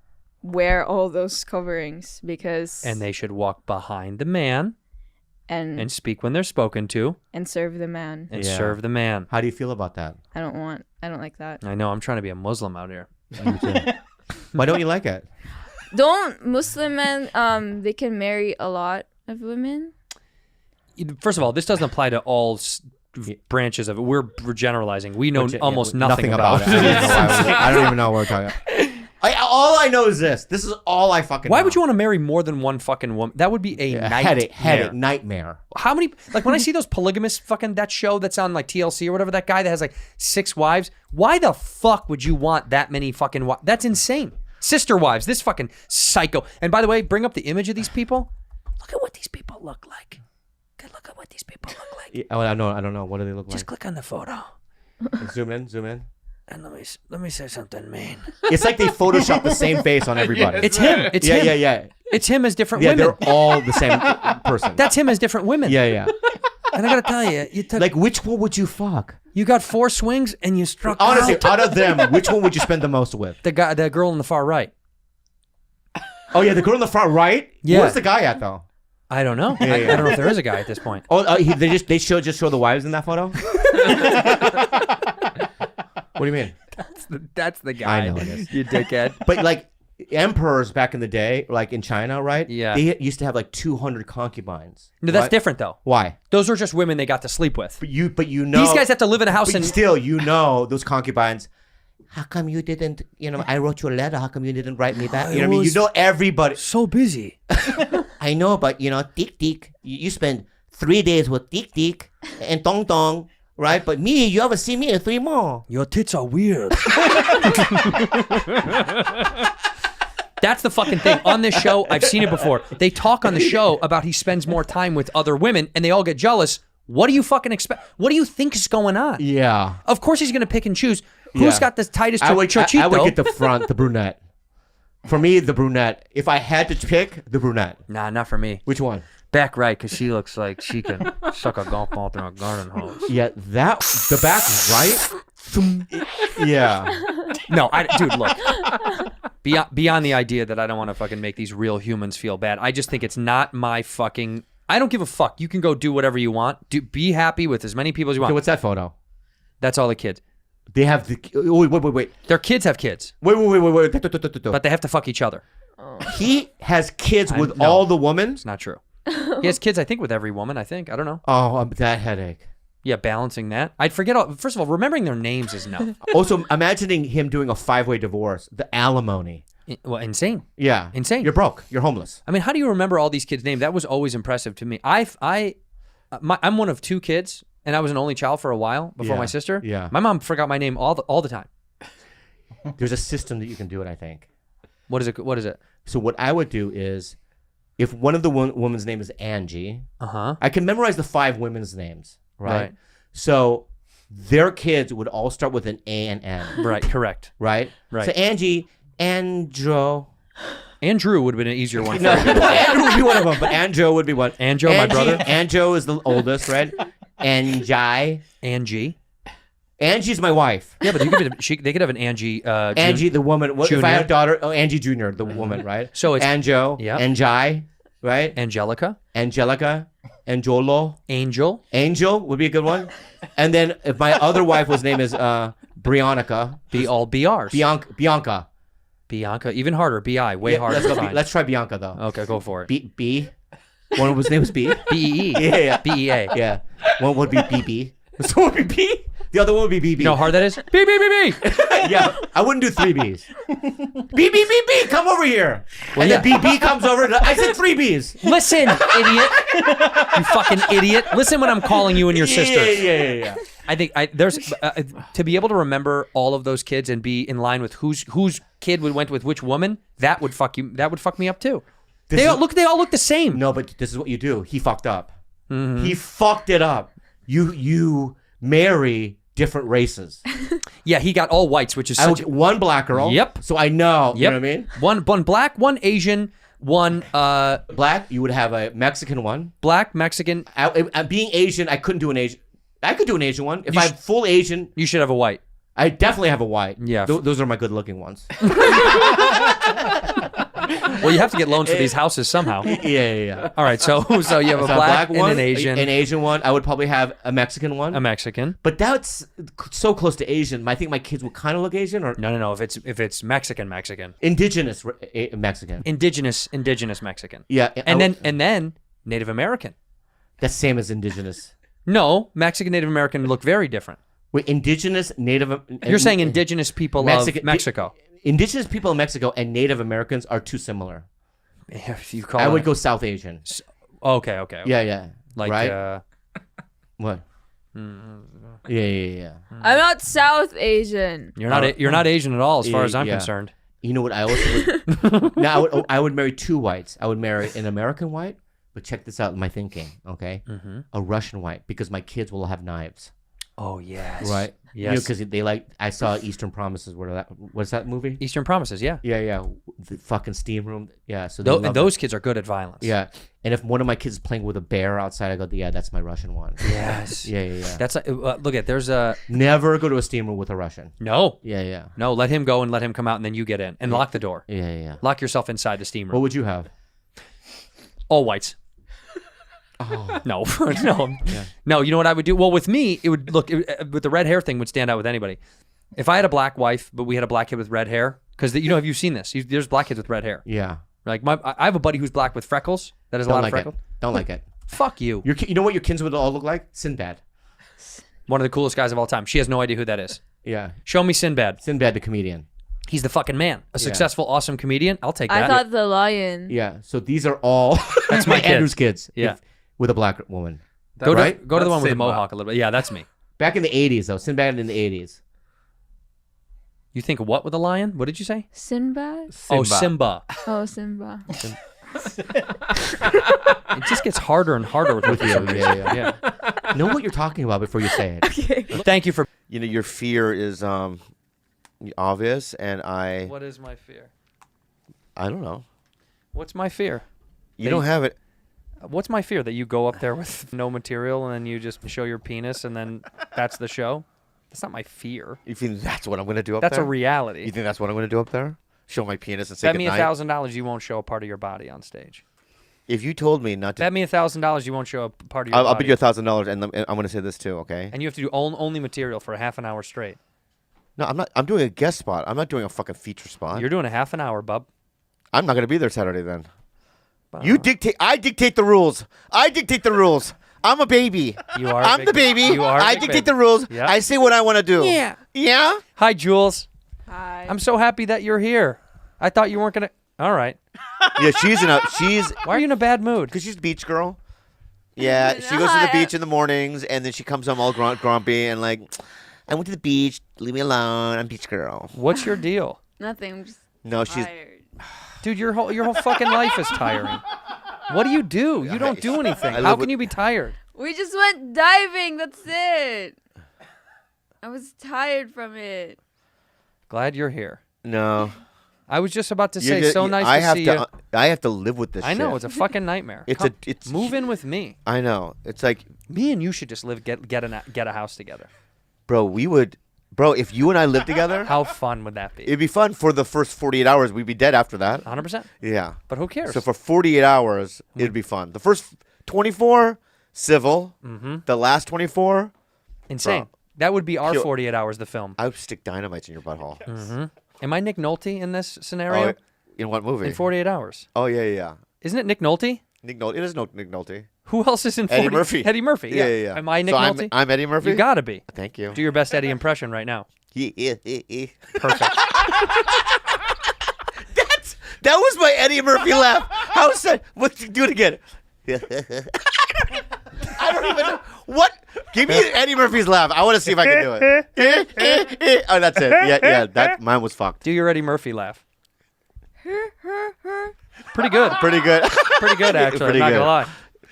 wear all those coverings because And they should walk behind the man and and speak when they're spoken to serve the man. and Yeah. serve the man. How do you feel about that? I don't like that. I know. I'm trying to be a Muslim out here. Why don't you like it? Don't Muslim men they can marry a lot of women? First of all, this doesn't apply to all branches of it. We're generalizing. We know almost nothing about it. I don't even know what we're talking about. All I know is this. This is all I fucking Why know. would you want to marry more than one fucking woman? That would be a headache, nightmare. How many, like when I see those polygamous fucking, that show that's on like TLC or whatever, that guy that has like 6 wives, why the fuck would you want that many fucking wives? That's insane. Sister wives, this fucking psycho. And by the way, bring up the image of these people. Look at what these people look like. Look at what these people look like. Yeah, I don't know. What do they look Just click on the photo. like? Zoom in. And let me say something mean. It's like they photoshopped the same face on everybody. It's him. It's him. Yeah. It's him as different Yeah, women. they're all the same person. That's him as different women. Yeah. And I gotta tell you, Like, which one would you fuck? you got 4 swings and you struck Honestly, out. out of them, which one would you spend the most with? The girl on the far right. Oh yeah, the girl in the front right. Yeah. Where's the guy at though? I don't know. Yeah. I don't know if there is a guy at this point. Oh, they just show the wives in that photo. What do you mean? That's the guy. I know it is. You dickhead. But like emperors back in the day, like in China, right? Yeah. They used to have like 200 concubines. No, that's Right? different though. Why? Those are just women they got to sleep with. But you know These guys have to live in a house but and still, those concubines. How come you didn't? I wrote you a letter. How come you didn't write me back? You know what I mean? You know everybody. so busy. I know, but Dick Dick. You spend 3 days with Dick Dick and Tong Tong, right? But me, you ever see me in 3 more? Your tits are weird. That's the fucking thing. On this show, I've seen it before. They talk on the show about he spends more time with other women and they all get jealous. What do you fucking expect? What do you think is going on? Yeah. Of course he's going to pick and choose. Who's got the tightest I would chochito? get the front, the brunette. For me, the brunette. If I had to pick, the brunette. Nah, not for me. Which one? Back right, because she looks like she can suck a golf ball through a garden hose. Yeah, the back right. Yeah. No, dude, look. Beyond the idea that I don't want to fucking make these real humans feel bad, I just think it's not my fucking. I don't give a fuck. You can go do whatever you want. Be happy with as many people as you want. Okay, what's that photo? That's all the kids. They have the. Oh, wait. Their kids have kids, Wait. but they have to fuck each other. He has kids with no. all the women. It's not true. He has kids, I think, with every woman. I think. I don't know. Oh, that headache. Yeah, balancing that. I'd forget all. First of all, remembering their names is enough. Also, imagining him doing a 5-way divorce, the alimony. Well, insane. Yeah, Insane. You're broke. You're homeless. I mean, how do you remember all these kids' names? That was always impressive to me. I'm one of 2 kids, and I was an only child for a while before Yeah, my sister. yeah. My mom forgot my name all the time. There's a system that you can do it. I think. What is it? So what I would do is, if one of the woman's name is Angie, Uh-huh. I can memorize the 5 women's names, right? Right. So their kids would all start with an A and N, Right. Correct. right? Right. So Angie, Andro, Andrew would have been an easier one. No, Andrew would be one of them, but Anjo would be one. Anjo, my brother. Anjo is the oldest, right? Angie. Angie's my wife. Yeah, but they could have an Angie. Angie, the woman. What, if I had a daughter, Angie Jr., the woman, right? So it's Anjo, yeah. Angie, right? Angelica, Anjolo, Angel would be a good one. And then if my other wife was name is Briannica, be all BRs. Bianca, even harder. BI, way harder. Let's try Bianca though. Okay, go for it. B. One of his name was B. BEE. Yeah. BEA. Yeah. One would be BB. So would be B. The other one would be BB. You know how hard that is? B. Yeah, I wouldn't do 3 Bs. B, come over here. Well, and then BB comes over. I said 3 Bs. Listen, idiot. You fucking idiot. Listen when I'm calling you and your sister. Yeah. I think there's to be able to remember all of those kids and be in line with whose kid went with which woman. That would fuck you. That would fuck me up too. They all look the same. No, but this is what you do. He fucked up. Mm-hmm. He fucked it up. You marry different races. Yeah, he got all whites, which is I would get one black girl. Yep. So I know. You know what I mean? One black, one Asian, one black. You would have a Mexican one. Black, Mexican. Being Asian, I couldn't do an Asian. I could do an Asian one. If I'm full Asian, you should have a white. I definitely have a white. Yeah. Those are my good-looking ones. Well, you have to get loans for these houses somehow. Yeah. All right, so you have a black one, and an Asian. An Asian one. I would probably have a Mexican one. A Mexican. But that's so close to Asian. I think my kids would kind of look Asian. Or No. If it's Mexican. Indigenous Mexican. Indigenous Mexican. Yeah. And then Native American. That's same as indigenous. No, Mexican Native American look very different. Wait, indigenous Native. You're saying indigenous people of Mexico. Indigenous people in Mexico and Native Americans are too similar. I would go South Asian. Okay. Yeah. Like right? What? Yeah. I'm not South Asian. You're not Asian at all, as far as I'm concerned. You know what? I also would. Now I would marry 2 whites. I would marry an American white, but check this out. My thinking, okay? Mm-hmm. A Russian white, because my kids will have knives. Oh yes. Right. Yes. Because they like. I saw Eastern Promises. What's that movie? Eastern Promises. Yeah. Yeah. The fucking steam room. Yeah. So those kids are good at violence. Yeah. And if one of my kids is playing with a bear outside, I go, yeah, that's my Russian one. Yes. Yeah. That's look at there's a never go to a steam room with a Russian. No. Yeah. No, let him go and let him come out, and then you get in and lock the door. Yeah. Lock yourself inside the steam room. What would you have? All whites. Oh. No. No, you know what I would do? Well, with me, it would look with the red hair thing would stand out with anybody. If I had a black wife, but we had a black kid with red hair, because have you seen this? There's black kids with red hair. Yeah. Like I have a buddy who's black with freckles. That has a lot of freckles. Don't like it. Fuck you. You know what your kids would all look like? Sinbad. One of the coolest guys of all time. She has no idea who that is. Yeah. Show me Sinbad. Sinbad the comedian. He's the fucking man. A successful, awesome comedian. I'll take that. I thought the lion. Yeah. So these are all that's my Andrew's kids. Yeah. With a black woman. Go to the one with Simba. the mohawk a little bit. Yeah, that's me. Back in the 80s, though. Sinbad in the 80s. You think of what with a lion? What did you say? Sinbad? Oh, Simba. Oh, Simba. It just gets harder and harder with you. Yeah. Know what you're talking about before you say it. Okay. Thank you for. Your fear is obvious, and What is my fear? I don't know. What's my fear? You don't have it. What's my fear? That you go up there with no material and then you just show your penis and then that's the show? That's not my fear. You think that's what I'm going to do up there? That's a reality. You think that's what I'm going to do up there? Show my penis and say Bet me goodnight? $1,000 you won't show a part of your body on stage. If you told me not to, Bet me $1,000 you won't show a part of your body. I'll bet you $1,000, and I'm going to say this too. Okay. And you have to do only material for a half an hour straight. No, I'm not. I'm doing a guest spot. I'm not doing a fucking feature spot. You're doing a half an hour, bub. I'm not going to be there Saturday then. You dictate. I dictate the rules. I'm a baby. You are. I'm the baby. You are. I dictate the rules. Yep. I say what I want to do. Yeah. Yeah. Hi, Jules. Hi. I'm so happy that you're here. I thought you weren't gonna. All right. Yeah, she's Why are you in a bad mood? because she's a beach girl. Yeah, she goes to the beach in the mornings, and then she comes home all grumpy and like, I went to the beach. Leave me alone. I'm a beach girl. What's your deal, Nothing. I'm just No, she's. tired. dude? Your whole fucking life is tiring. What do? You don't do anything. I live How with- can you be tired? We just went diving. That's it. I was tired from it. Glad you're here. No. I was just about to You say, get- so nice I to have see to. you. I have to live with this. I know shit. it's a fucking nightmare. It's Come, it's move in with me. I know. It's like, Me and you should just get a house together. bro, we would, bro. If you and I lived together, How fun would that be? it'd be fun for the first 48 hours. We'd be dead after that. 100%. Yeah. But who cares? So for 48 hours, it'd be fun. The first 24, civil. Mm-hmm. The last 24, Insane. bro. That would be our Kill- 48 hours. The film. I would stick dynamite in your butthole. Mm-hmm. Am I Nick Nolte in this scenario? Oh, in what movie? In 48 hours. Oh yeah. Isn't it Nick Nolte? Nick Nolte. It is no Nick Nolte. Who else is in 40? Eddie Murphy. Eddie Murphy. Yeah. Am I Nick so Nolte? I'm Eddie Murphy. You gotta be. Thank you. Do your best Eddie impression right now. Perfect. That was my Eddie Murphy laugh. How sad. Let's do it again. I don't even know. What? Give me Eddie Murphy's laugh. I want to see if I can do it. Oh, that's it. Yeah. That mine was fucked. Do your Eddie Murphy laugh. Pretty good. Pretty good. Pretty good, actually. Pretty I'm not good. gonna lie.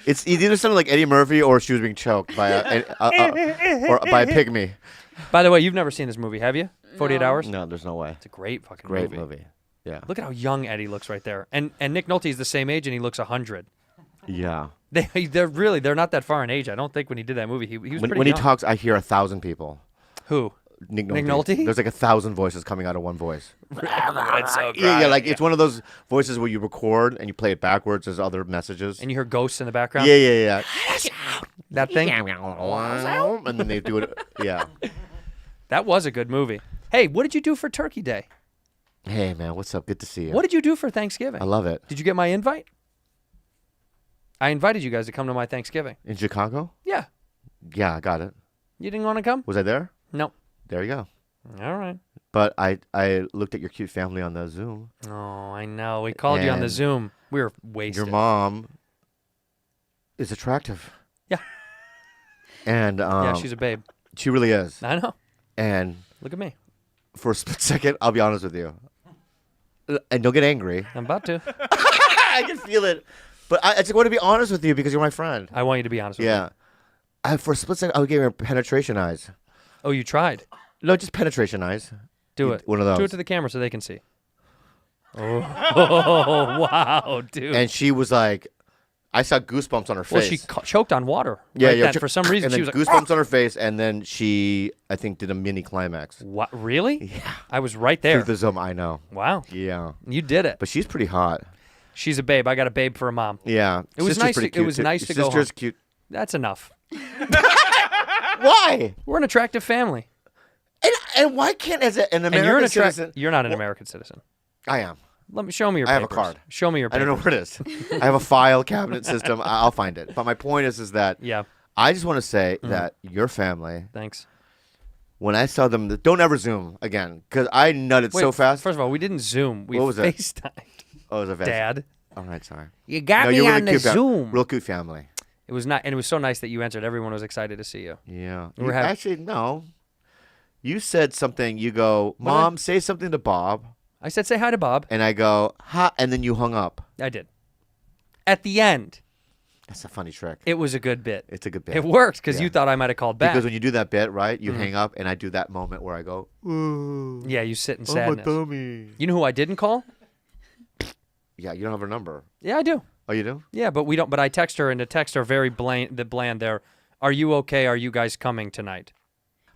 It's either sounded like Eddie Murphy or she was being choked by or by a pygmy. By the way, you've never seen this movie, have you? 48 No. Hours? No, there's no way. It's a great fucking Great movie. Yeah. Look at how young Eddie looks right there. And Nick Nolte's the same age and he looks 100. Yeah. They're not that far in age. I don't think when he did that movie, he was pretty When he young. talks, I hear 1,000 people. Who? Nick Nolte. Nick Nolte? There's like 1,000 voices coming out of one voice. That's so Yeah, like it's one of those voices where you record and you play it backwards as other messages. And you hear ghosts in the background? Yeah. That thing? And then they do it. Yeah. That was a good movie. Hey, what did you do for Turkey Day? Hey, man, what's up? Good to see you. What did you do for Thanksgiving? I love it. Did you get my invite? I invited you guys to come to my Thanksgiving. In Chicago? Yeah. Yeah, I got it. You didn't want to come? Was I there? No. There you go. All right. But I looked at your cute family on the Zoom. Oh, I know. We called you on the And Zoom. We were wasted. Your mom is attractive. Yeah. And Yeah, she's a babe. she really is. I know. And Look at me. for a split second, I'll be honest with you. And don't get angry. I'm about to. I can feel it. But I just want to be honest with you because you're my friend. I want you to be honest with me. Yeah. For a split second, I gave her penetration eyes. Oh, you tried. No, just penetration eyes. Do it. One of those. Do it to the camera so they can see. Oh, wow, dude. And she was like, I saw goosebumps on her face. Well, she choked on water. Yeah, right yeah. then. For some reason, and she then was like, goosebumps on her face, and then she, I think, did a mini climax. What? Really? Yeah. I was right there. Through the Zoom, I know. Wow. Yeah. You did it. But she's pretty hot. She's a babe. I got a babe for a mom. Yeah. It was Sister's nice. pretty It cute, was too. nice Your to go home. sister's cute. That's enough. Why? We're an attractive family. And why can't, as an American And you're an citizen... You're not an American citizen. I am. Let me show me your I have a papers. card. Show me your I papers. don't know where it is. I have a file cabinet system. I'll find it. But my point is that Yeah. I just want to say that your family, Thanks. when I saw them, don't ever Zoom again because I nutted so Wait, fast. First of all, we didn't Zoom. We What was that? FaceTimed. Oh, it was a fast. Dad. All right, sorry. You got No, me you're really on the cute Zoom. Real cute family. It was not, and it was so nice that you answered. Everyone was excited to see you. Yeah. We're You- happy. actually, no. You said something. You go, What Mom, say something to Bob. I said, say hi to Bob. And I go, ha, and then you hung up. I did. At the end, That's a funny trick. it was a good bit. It's a good bit. It worked because Yeah. you thought I might have called back. Because when you do that bit, right, you Mm-hmm. hang up, and I do that moment where I go, ooh, Yeah, you sit in oh, my sadness. tummy. You know who I didn't call? Yeah, you don't have her number. Yeah, I do. Oh, you do? Yeah, but we don't. But I text her, and the texts are very bland. There, are you okay? Are you guys coming tonight?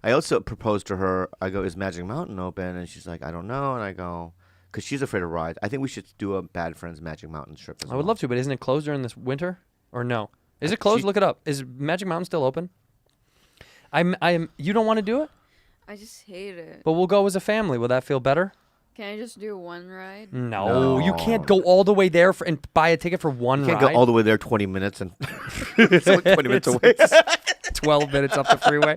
I also proposed to her. I go, is Magic Mountain open? And she's like, I don't know. And I go, because she's afraid of rides. I think we should do a Bad Friends Magic Mountain trip as I would love to, but isn't it closed during this winter? Or no? Is it closed? Look it up. Is Magic Mountain still open? I'm. You don't want to do it? I just hate it. But we'll go as a family. Will that feel better? Can I just do one ride? No, you can't go all the way there and buy a ticket for one You can't ride. go all the way there 20 minutes and it's like 20 minutes away. 12 minutes up the freeway.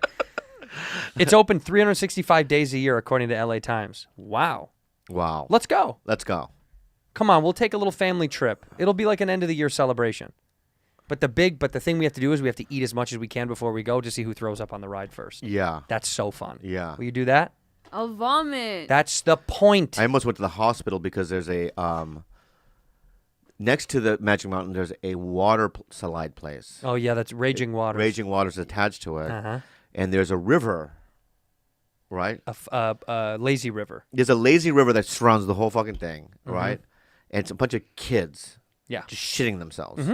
It's open 365 days a year, according to LA Times. Wow. Wow. Let's go. Let's go. Come on, we'll take a little family trip. It'll be like an end of the year celebration. But the thing we have to do is we have to eat as much as we can before we go to see who throws up on the ride first. Yeah. That's so fun. Yeah. Will you do that? I'll vomit. That's the point. I almost went to the hospital because there's a next to the Magic Mountain there's a water slide place. Oh yeah, that's Raging Waters. Raging Waters attached to it. Uh-huh. And there's a river right? A lazy river. There's a lazy river that surrounds the whole fucking thing, right? And it's a bunch of kids, Yeah. just shitting themselves.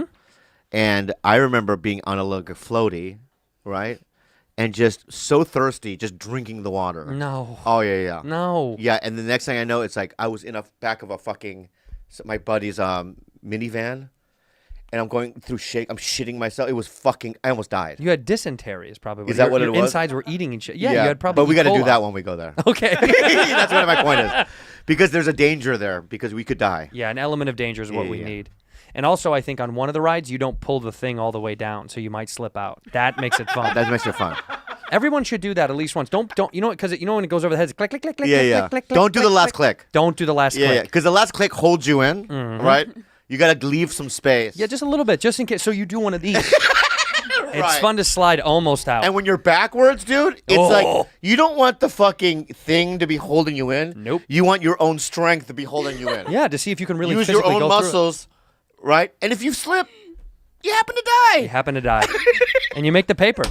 And I remember being on a floaty, right? And just so thirsty, just drinking the water. No. Oh yeah. No. Yeah, and the next thing I know, it's like I was in a back of a fucking my buddy's minivan, and I'm going through I'm shitting myself. It was fucking. I almost died. You had dysentery is probably what Is that what your it was? insides were eating and shit. Yeah, you had probably But we got to E. do coli. that when we go there. Okay. That's what my point is, because there's a danger there because we could die. Yeah, an element of danger is what Yeah, we yeah. need. And also, I think on one of the rides, you don't pull the thing all the way down, so you might slip out. That makes it fun. That makes it fun. Everyone should do that at least once. Don't you know because you know when it goes over the head, it's click click click click. Yeah, click, yeah. click, click, Don't do click, the last click. click. Don't do the last Yeah, click. because the last click holds you in, right? You got to leave some space. Yeah, just a little bit, just in case. So you do one of these. It's Right. fun to slide almost out. And when you're backwards, dude, it's like you don't want the fucking thing to be holding you in. Nope. You want your own strength to be holding you in. yeah, to see if you can really Use your physically own go through it. muscles, right? And if you slip, you happen to die. You happen to die, and you make the paper.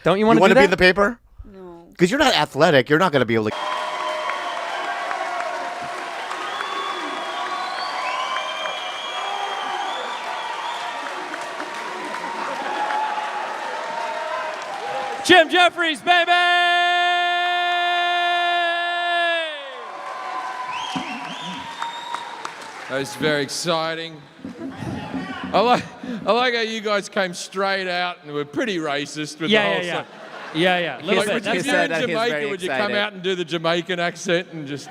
Don't you want You to want do to be that? in the paper? No. Because you're not athletic. You're not going to be able to. Jim Jefferies, baby! That was very exciting. I like how you guys came straight out and were pretty racist with the whole thing. Yeah. Little Like, bit. would you, That's if you're in Jamaica, would you come out and do the Jamaican accent and just...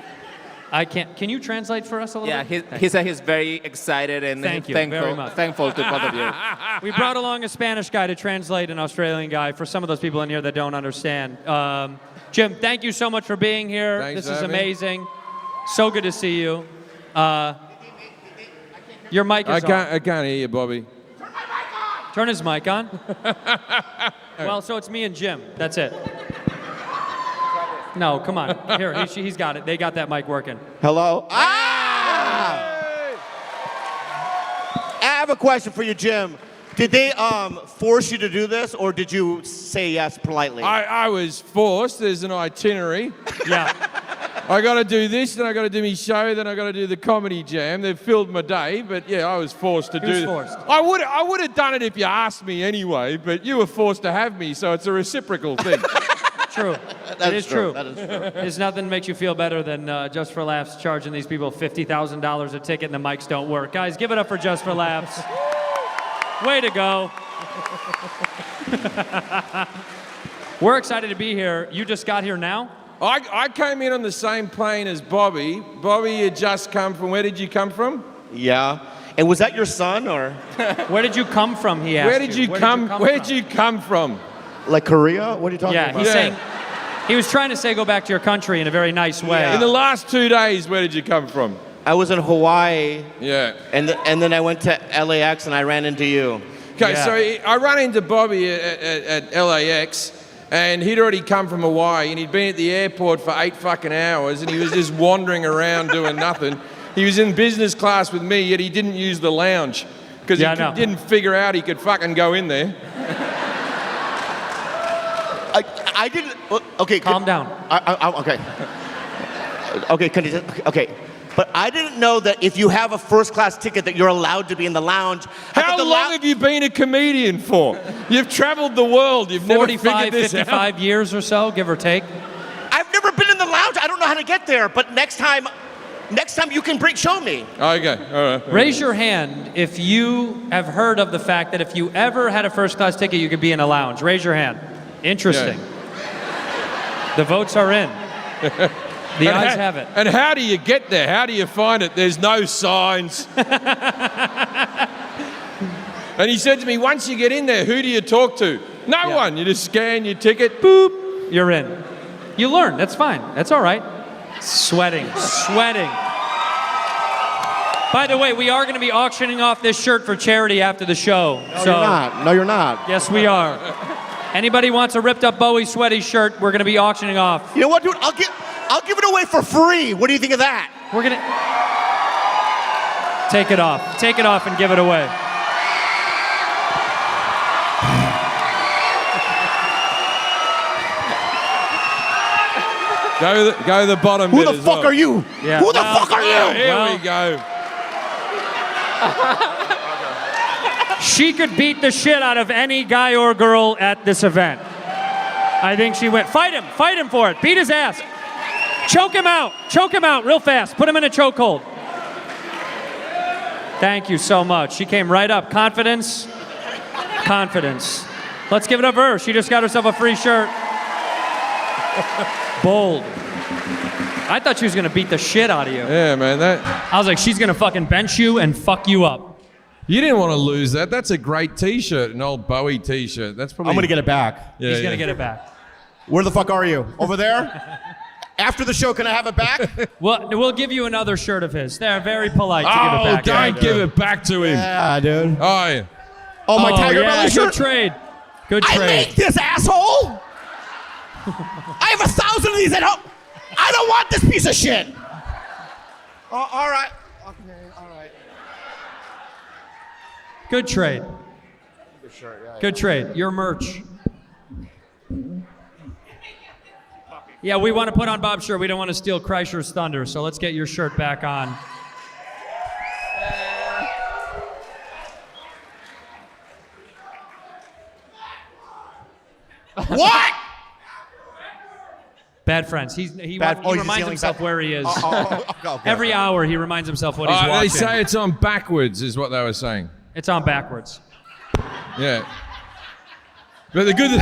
I can't. Can you translate for us a little Yeah, bit? he said he's very excited and Thank you very much. thankful to both of you. We brought along a Spanish guy to translate an Australian guy for some of those people in here that don't understand. Jim, thank you so much for being here. Thanks This for is having me. amazing. So good to see you. Your mic is I can't hear you, Bobby. Turn his mic on. Well, so it's me and Jim. That's it. No, come on. Here, he's got it. They got that mic working. Hello? Ah! I have a question for you, Jim. Did they force you to do this, or did you say yes politely? I was forced. There's an itinerary. Yeah. I got to do this, then I got to do my show, then I got to do the comedy jam. They've filled my day, but yeah, I was forced to He do was it. forced. I would have done it if you asked me anyway, but you were forced to have me, so it's a reciprocal thing. True. It is true. That is true. There's nothing makes you feel better than Just for Laughs charging these people $50,000 a ticket and the mics don't work. Guys, give it up for Just for Laughs. Way to go. We're excited to be here. You just got here now? I came in on the same plane as Bobby. Bobby had just come from, where did you come from? Yeah. And was that your son, or? Where did you come from, he asked Where did you come from? Like Korea? What are you talking Yeah, about? he's Yeah. saying, he was trying to say go back to your country in a very nice way. Yeah. In the last 2 days, where did you come from? I was in Hawaii, Yeah. and then I went to LAX and I ran into you. Okay, Yeah. so I ran into Bobby at LAX, and he'd already come from Hawaii, and he'd been at the airport for 8 fucking hours, and he was just wandering around doing nothing. He was in business class with me, yet he didn't use the lounge because Yeah, I know. didn't figure out he could fucking go in there. I didn't. Okay. Calm down. Okay. Okay. But I didn't know that if you have a first-class ticket that you're allowed to be in the lounge. How long have you been a comedian for? You've traveled the world. You've never 45, figured this 55 years or so, give or take. I've never been in the lounge. I don't know how to get there. But next time you can show me. out. Okay, all right. Raise your hand if you have heard of the fact that if you ever had a first-class ticket, you could be in a lounge. Raise your hand. Interesting. The votes are in. The ayes have it. And how do you get there? How do you find it? There's no signs. And he said to me, once you get in there, who do you talk to? No one. You just scan your ticket, boop. You're in. You learn. That's fine. That's all right. Sweating. By the way, we are going to be auctioning off this shirt for charity after the show. No, you're not. No, you're not. Yes, we are. Anybody wants a ripped up Bowie sweaty shirt, we're going to be auctioning off. You know what, dude? I'll give it away for free. What do you think of that? We're going to take it off. Take it off and give it away. Go the bottom Who bit the as fuck well. are you? Yeah. Who the fuck are you? Here we go. She could beat the shit out of any guy or girl at this event. I think she went. Fight him for it. Beat his ass. Choke him out real fast. Put him in a chokehold. Thank you so much. She came right up. Confidence. Let's give it up for her. She just got herself a free shirt. Bold. I thought she was gonna beat the shit out of you. Yeah, man. I was like, she's gonna fucking bench you and fuck you up. You didn't want to lose that. That's a great T-shirt, an old Bowie T-shirt. That's probably. I'm gonna get it back. Yeah, He's gonna get it back. Where the fuck are you? Over there? After the show, can I have it back? We'll give you another shirt of his. They're very polite to give it Oh, back. don't give it back to him. Yeah, dude. Oh, yeah. Oh, my Tiger Belly Good shirt? trade. Good I trade. make this, asshole! I have 1,000 of these at home. I don't want this piece of shit. Oh, all right. Okay, all right. Good trade. Good trade. Your merch. Yeah, we want to put on Bob's shirt. We don't want to steal Kreischer's thunder, so let's get your shirt back on. What? Bad friends. He Bad- he oh, he's reminds yelling himself bad- where he is. Okay. Every hour he reminds himself what he's They watching. say it's on backwards, is what they were saying. It's on backwards. Yeah. But the good.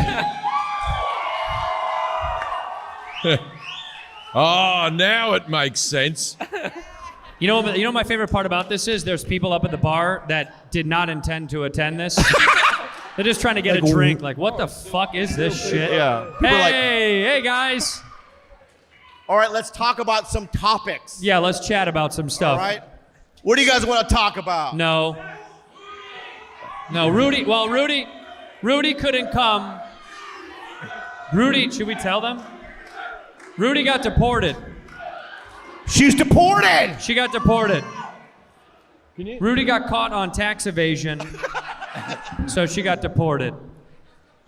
Oh, now it makes sense. You know my favorite part about this is there's people up at the bar that did not intend to attend this. They're just trying to get a drink. Like, what the fuck is this shit? Yeah. People are like- Hey guys. All right, let's talk about some topics. Yeah, let's chat about some stuff. All right. What do you guys want to talk about? No, Rudy. Well, Rudy couldn't come. Rudy, should we tell them? Rudy got deported. She's deported. She got deported. Rudy got caught on tax evasion, so she got deported.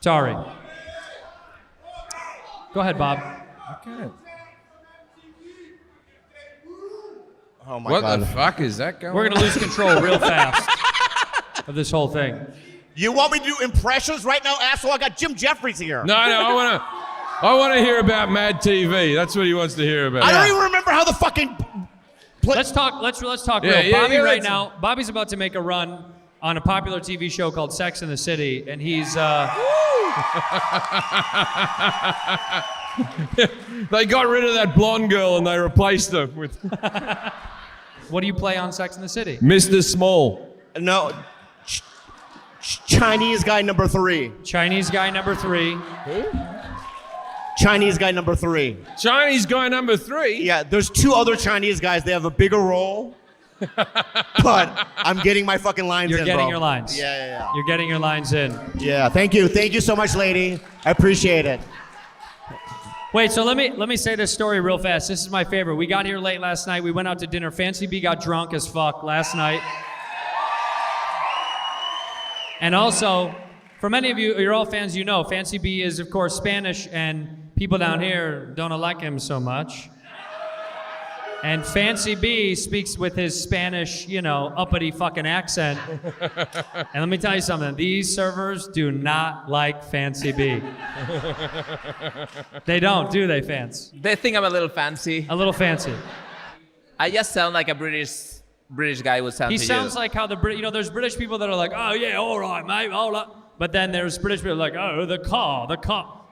Sorry. Go ahead, Bob. Okay. Oh my What God. the fuck is that going We're on? gonna lose control real fast of this whole thing. You want me to do impressions right now, asshole? I got Jim Jefferies here. No, I want to hear about Mad TV. That's what he wants to hear about. I don't even remember how the fucking. Let's talk. Let's talk Yeah, real. yeah, Bobby yeah, right let's- now. Bobby's about to make a run on a popular TV show called Sex in the City, and he's. They got rid of that blonde girl and they replaced her with What do you play on Sex in the City? Mr. Small. No. Chinese guy number 3. Chinese guy number 3. Chinese guy number 3. Chinese guy number 3? Yeah, there's 2 other Chinese guys. They have a bigger role. But I'm getting my fucking lines You're in, getting bro. your lines. Yeah. You're getting your lines in. Yeah, thank you. Thank you so much, lady. I appreciate it. Wait, so let me say this story real fast. This is my favorite. We got here late last night. We went out to dinner. Fancy B got drunk as fuck last night. And also, for many of you, you're all fans, you know, Fancy B is, of course, Spanish, and people down here don't like him so much. And Fancy B speaks with his Spanish, uppity fucking accent. And let me tell you something. These servers do not like Fancy B. They don't, do they, fans? They think I'm a little fancy. A little fancy. I just sound like a British guy would sound He to sounds you. like how there's British people that are like, oh yeah, all right, mate, all right. But then there's British people like, oh, the car.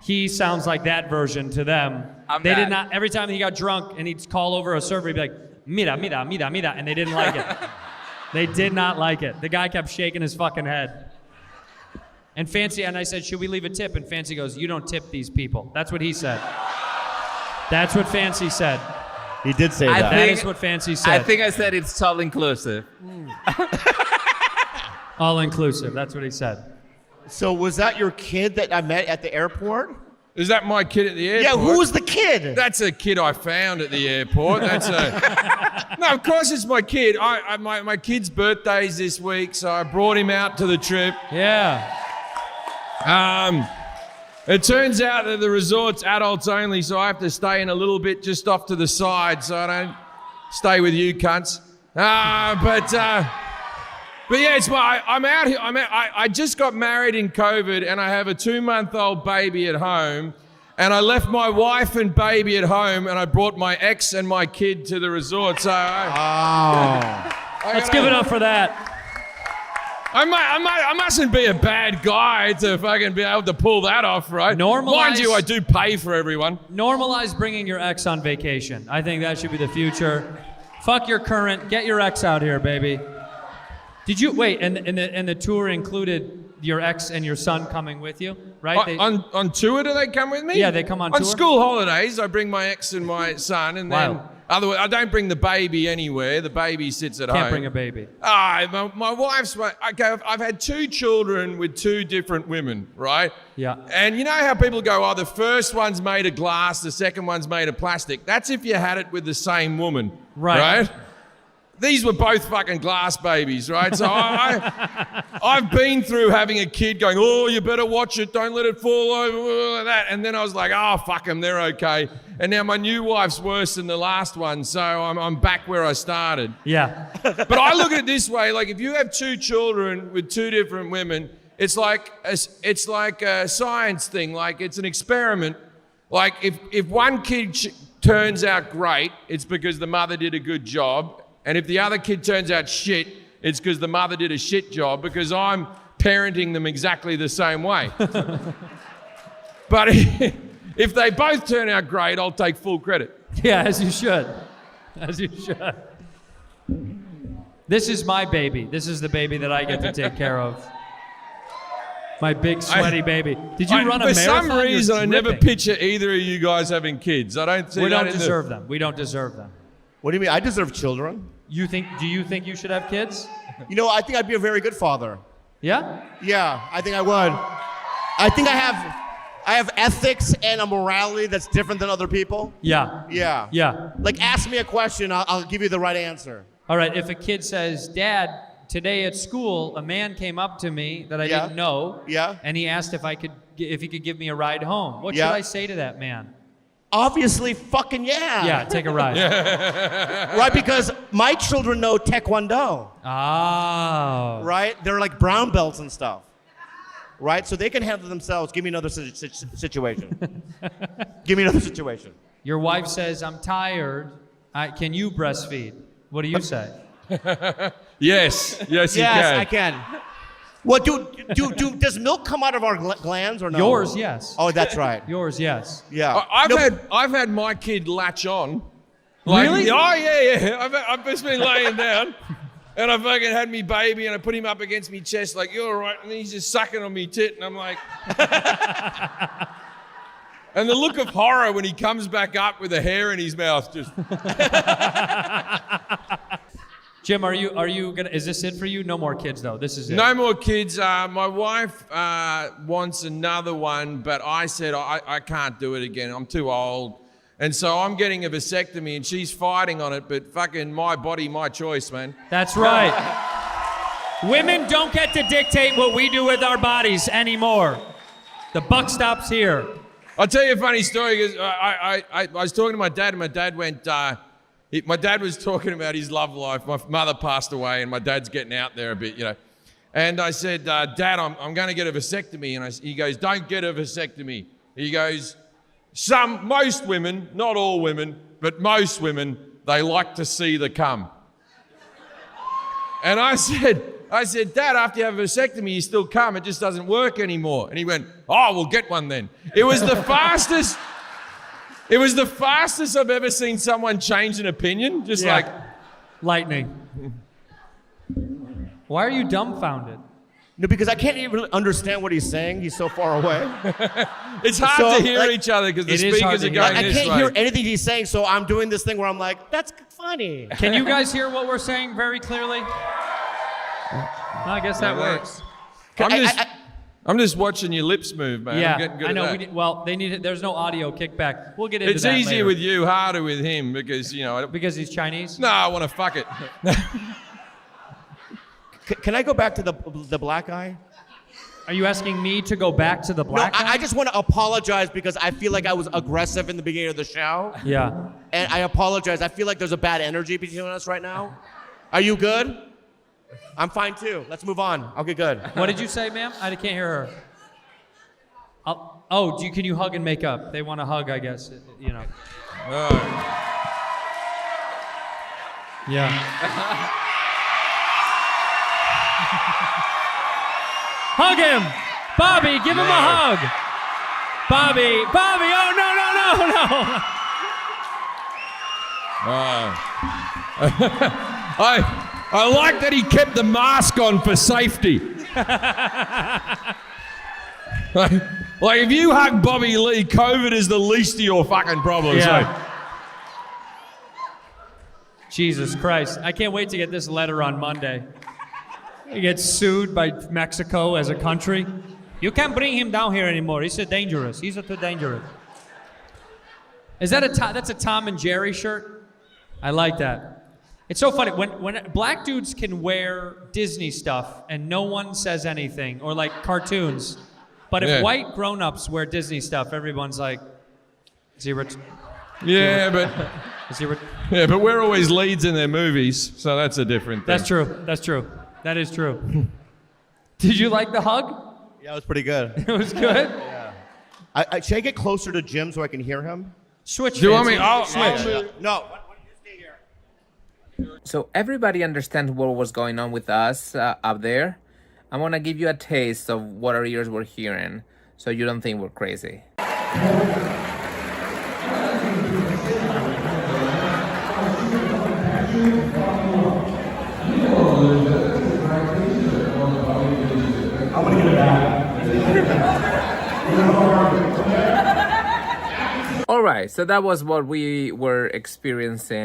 He sounds like that version to them. They did not, every time he got drunk and he'd call over a server, he'd be like, mira, and they didn't like it. They did not like it. The guy kept shaking his fucking head. And I said, should we leave a tip? And Fancy goes, you don't tip these people. That's what he said. That's what Fancy said. He did say that. That is what Fancy said. I think I said it's all inclusive. All inclusive, that's what he said. So was that your kid that I met at the airport? Is that my kid at the airport? Yeah, who's the kid? That's a kid I found at the airport. No, of course it's my kid. My kid's birthday's this week, so I brought him out to the trip. Yeah. It turns out that the resort's adults only, so I have to stay in a little bit just off to the side so I don't stay with you cunts. But yeah, it's I'm out here. I just got married in COVID and I have a 2-month-old baby at home. And I left my wife and baby at home and I brought my ex and my kid to the resort. So let's give it up for that. I mustn't be a bad guy to fucking be able to pull that off, right? Mind you, I do pay for everyone. Normalize bringing your ex on vacation. I think that should be the future. Fuck your current. Get your ex out here, baby. Did you wait? And the tour included your ex and your son coming with you, right? On tour, do they come with me? Yeah, they come on tour. On school holidays, I bring my ex and my son, and then otherwise I don't bring the baby anywhere. The baby sits at home. Can't bring a baby. My wife's. Okay, I've had 2 children with 2 different women, right? Yeah. And you know how people go, oh, the first one's made of glass, the second one's made of plastic. That's if you had it with the same woman, right? These were both fucking glass babies, right? So I've been through having a kid going, oh, you better watch it, don't let it fall over, like that. And then I was like, oh, fuck them, they're okay. And now my new wife's worse than the last one, so I'm back where I started. Yeah. But I look at it this way, like if you have 2 children with 2 different women, it's like a science thing, like it's an experiment. Like if one kid turns out great, it's because the mother did a good job. And if the other kid turns out shit, it's because the mother did a shit job because I'm parenting them exactly the same way. But if they both turn out great, I'll take full credit. Yeah, as you should. As you should. This is my baby. This is the baby that I get to take care of. My big sweaty baby. Did you run a marathon? For some reason, I never picture either of you guys having kids. I don't see We that don't deserve them. We don't deserve them. What do you mean? I deserve children. Do you think you should have kids? You know, I think I'd be a very good father. Yeah? Yeah, I think I would. I think I have ethics and a morality that's different than other people. Yeah. Yeah. Yeah. Like, ask me a question, I'll give you the right answer. All right, if a kid says, Dad, today at school, a man came up to me that I didn't know. Yeah. And he asked if he could give me a ride home. What should I say to that man? Obviously, fucking yeah. Yeah, take a ride. Right, because my children know Taekwondo. Oh. Right? They're like brown belts and stuff. Right? So they can handle themselves. Give me another situation. Give me another situation. Your wife says, I'm tired. Can you breastfeed? What do you say? Yes, you can. Yes, I can. Well, does milk come out of our glands or no? Yours, yes. Oh, that's right. Yours, yes. Yeah. I've had my kid latch on. Like, really? Oh yeah. I've just been laying down, and I fucking had me baby, and I put him up against me chest, like you're all right, and he's just sucking on me tit, and I'm like, and the look of horror when he comes back up with a hair in his mouth, just. Jim, are you gonna? Is this it for you? No more kids, though. This is it. No more kids. My wife wants another one, but I said I can't do it again. I'm too old, and so I'm getting a vasectomy, and she's fighting on it. But fucking my body, my choice, man. That's right. Women don't get to dictate what we do with our bodies anymore. The buck stops here. I'll tell you a funny story. Because I was talking to my dad, and my dad went. My dad was talking about his love life. My mother passed away, and my dad's getting out there a bit, you know. And I said, Dad, I'm going to get a vasectomy. And he goes, don't get a vasectomy. He goes, most women, not all women, but most women, they like to see the cum. And I said, Dad, after you have a vasectomy, you still cum. It just doesn't work anymore. And he went, oh, we'll get one then. It was the fastest... It was the fastest I've ever seen someone change an opinion. Just like... Lightning. Why are you dumbfounded? No, because I can't even really understand what he's saying. He's so far away. It's hard to hear each other because the speakers are going this way. I can't hear anything he's saying, so I'm doing this thing where I'm like, that's funny. Can you guys hear what we're saying very clearly? Well, I guess that works. I'm just watching your lips move, man. Yeah, I'm getting good I know. at that. Well, they need it. There's no audio kickback. We'll get into that It's easier later. with you, harder with him because, you know... Because he's Chinese? No, I want to fuck it. Can I go back to the black guy? Are you asking me to go back to the No, black guy? I just want to apologize because I feel like I was aggressive in the beginning of the show. Yeah. And I apologize. I feel like there's a bad energy between us right now. Are you good? I'm fine too. Let's move on. Okay, good. What did you say, ma'am? I can't hear her. Can you hug and make up? They want to hug, I guess. You know. Yeah. Hug him! Bobby, give him a hug! Bobby, oh no. I like that he kept the mask on for safety. like if you hug Bobby Lee, COVID is the least of your fucking problems. Yeah. Jesus Christ. I can't wait to get this letter on Monday. He gets sued by Mexico as a country. You can't bring him down here anymore. He's too dangerous. He's too dangerous. Is that that's a Tom and Jerry shirt? I like that. It's so funny when black dudes can wear Disney stuff and no one says anything, or like cartoons. But if white grown-ups wear Disney stuff, everyone's like, is he rich? Yeah, but we're always leads in their movies, so that's a different thing. That's true. That is true. Did you like the hug? Yeah, it was pretty good. It was good? Yeah. Should I get closer to Jim so I can hear him? Switch. Do you want me? I'll switch. No. So everybody understands what was going on with us up there. I'm gonna give you a taste of what our ears were hearing, so you don't think we're crazy. All right, so that was what we were experiencing.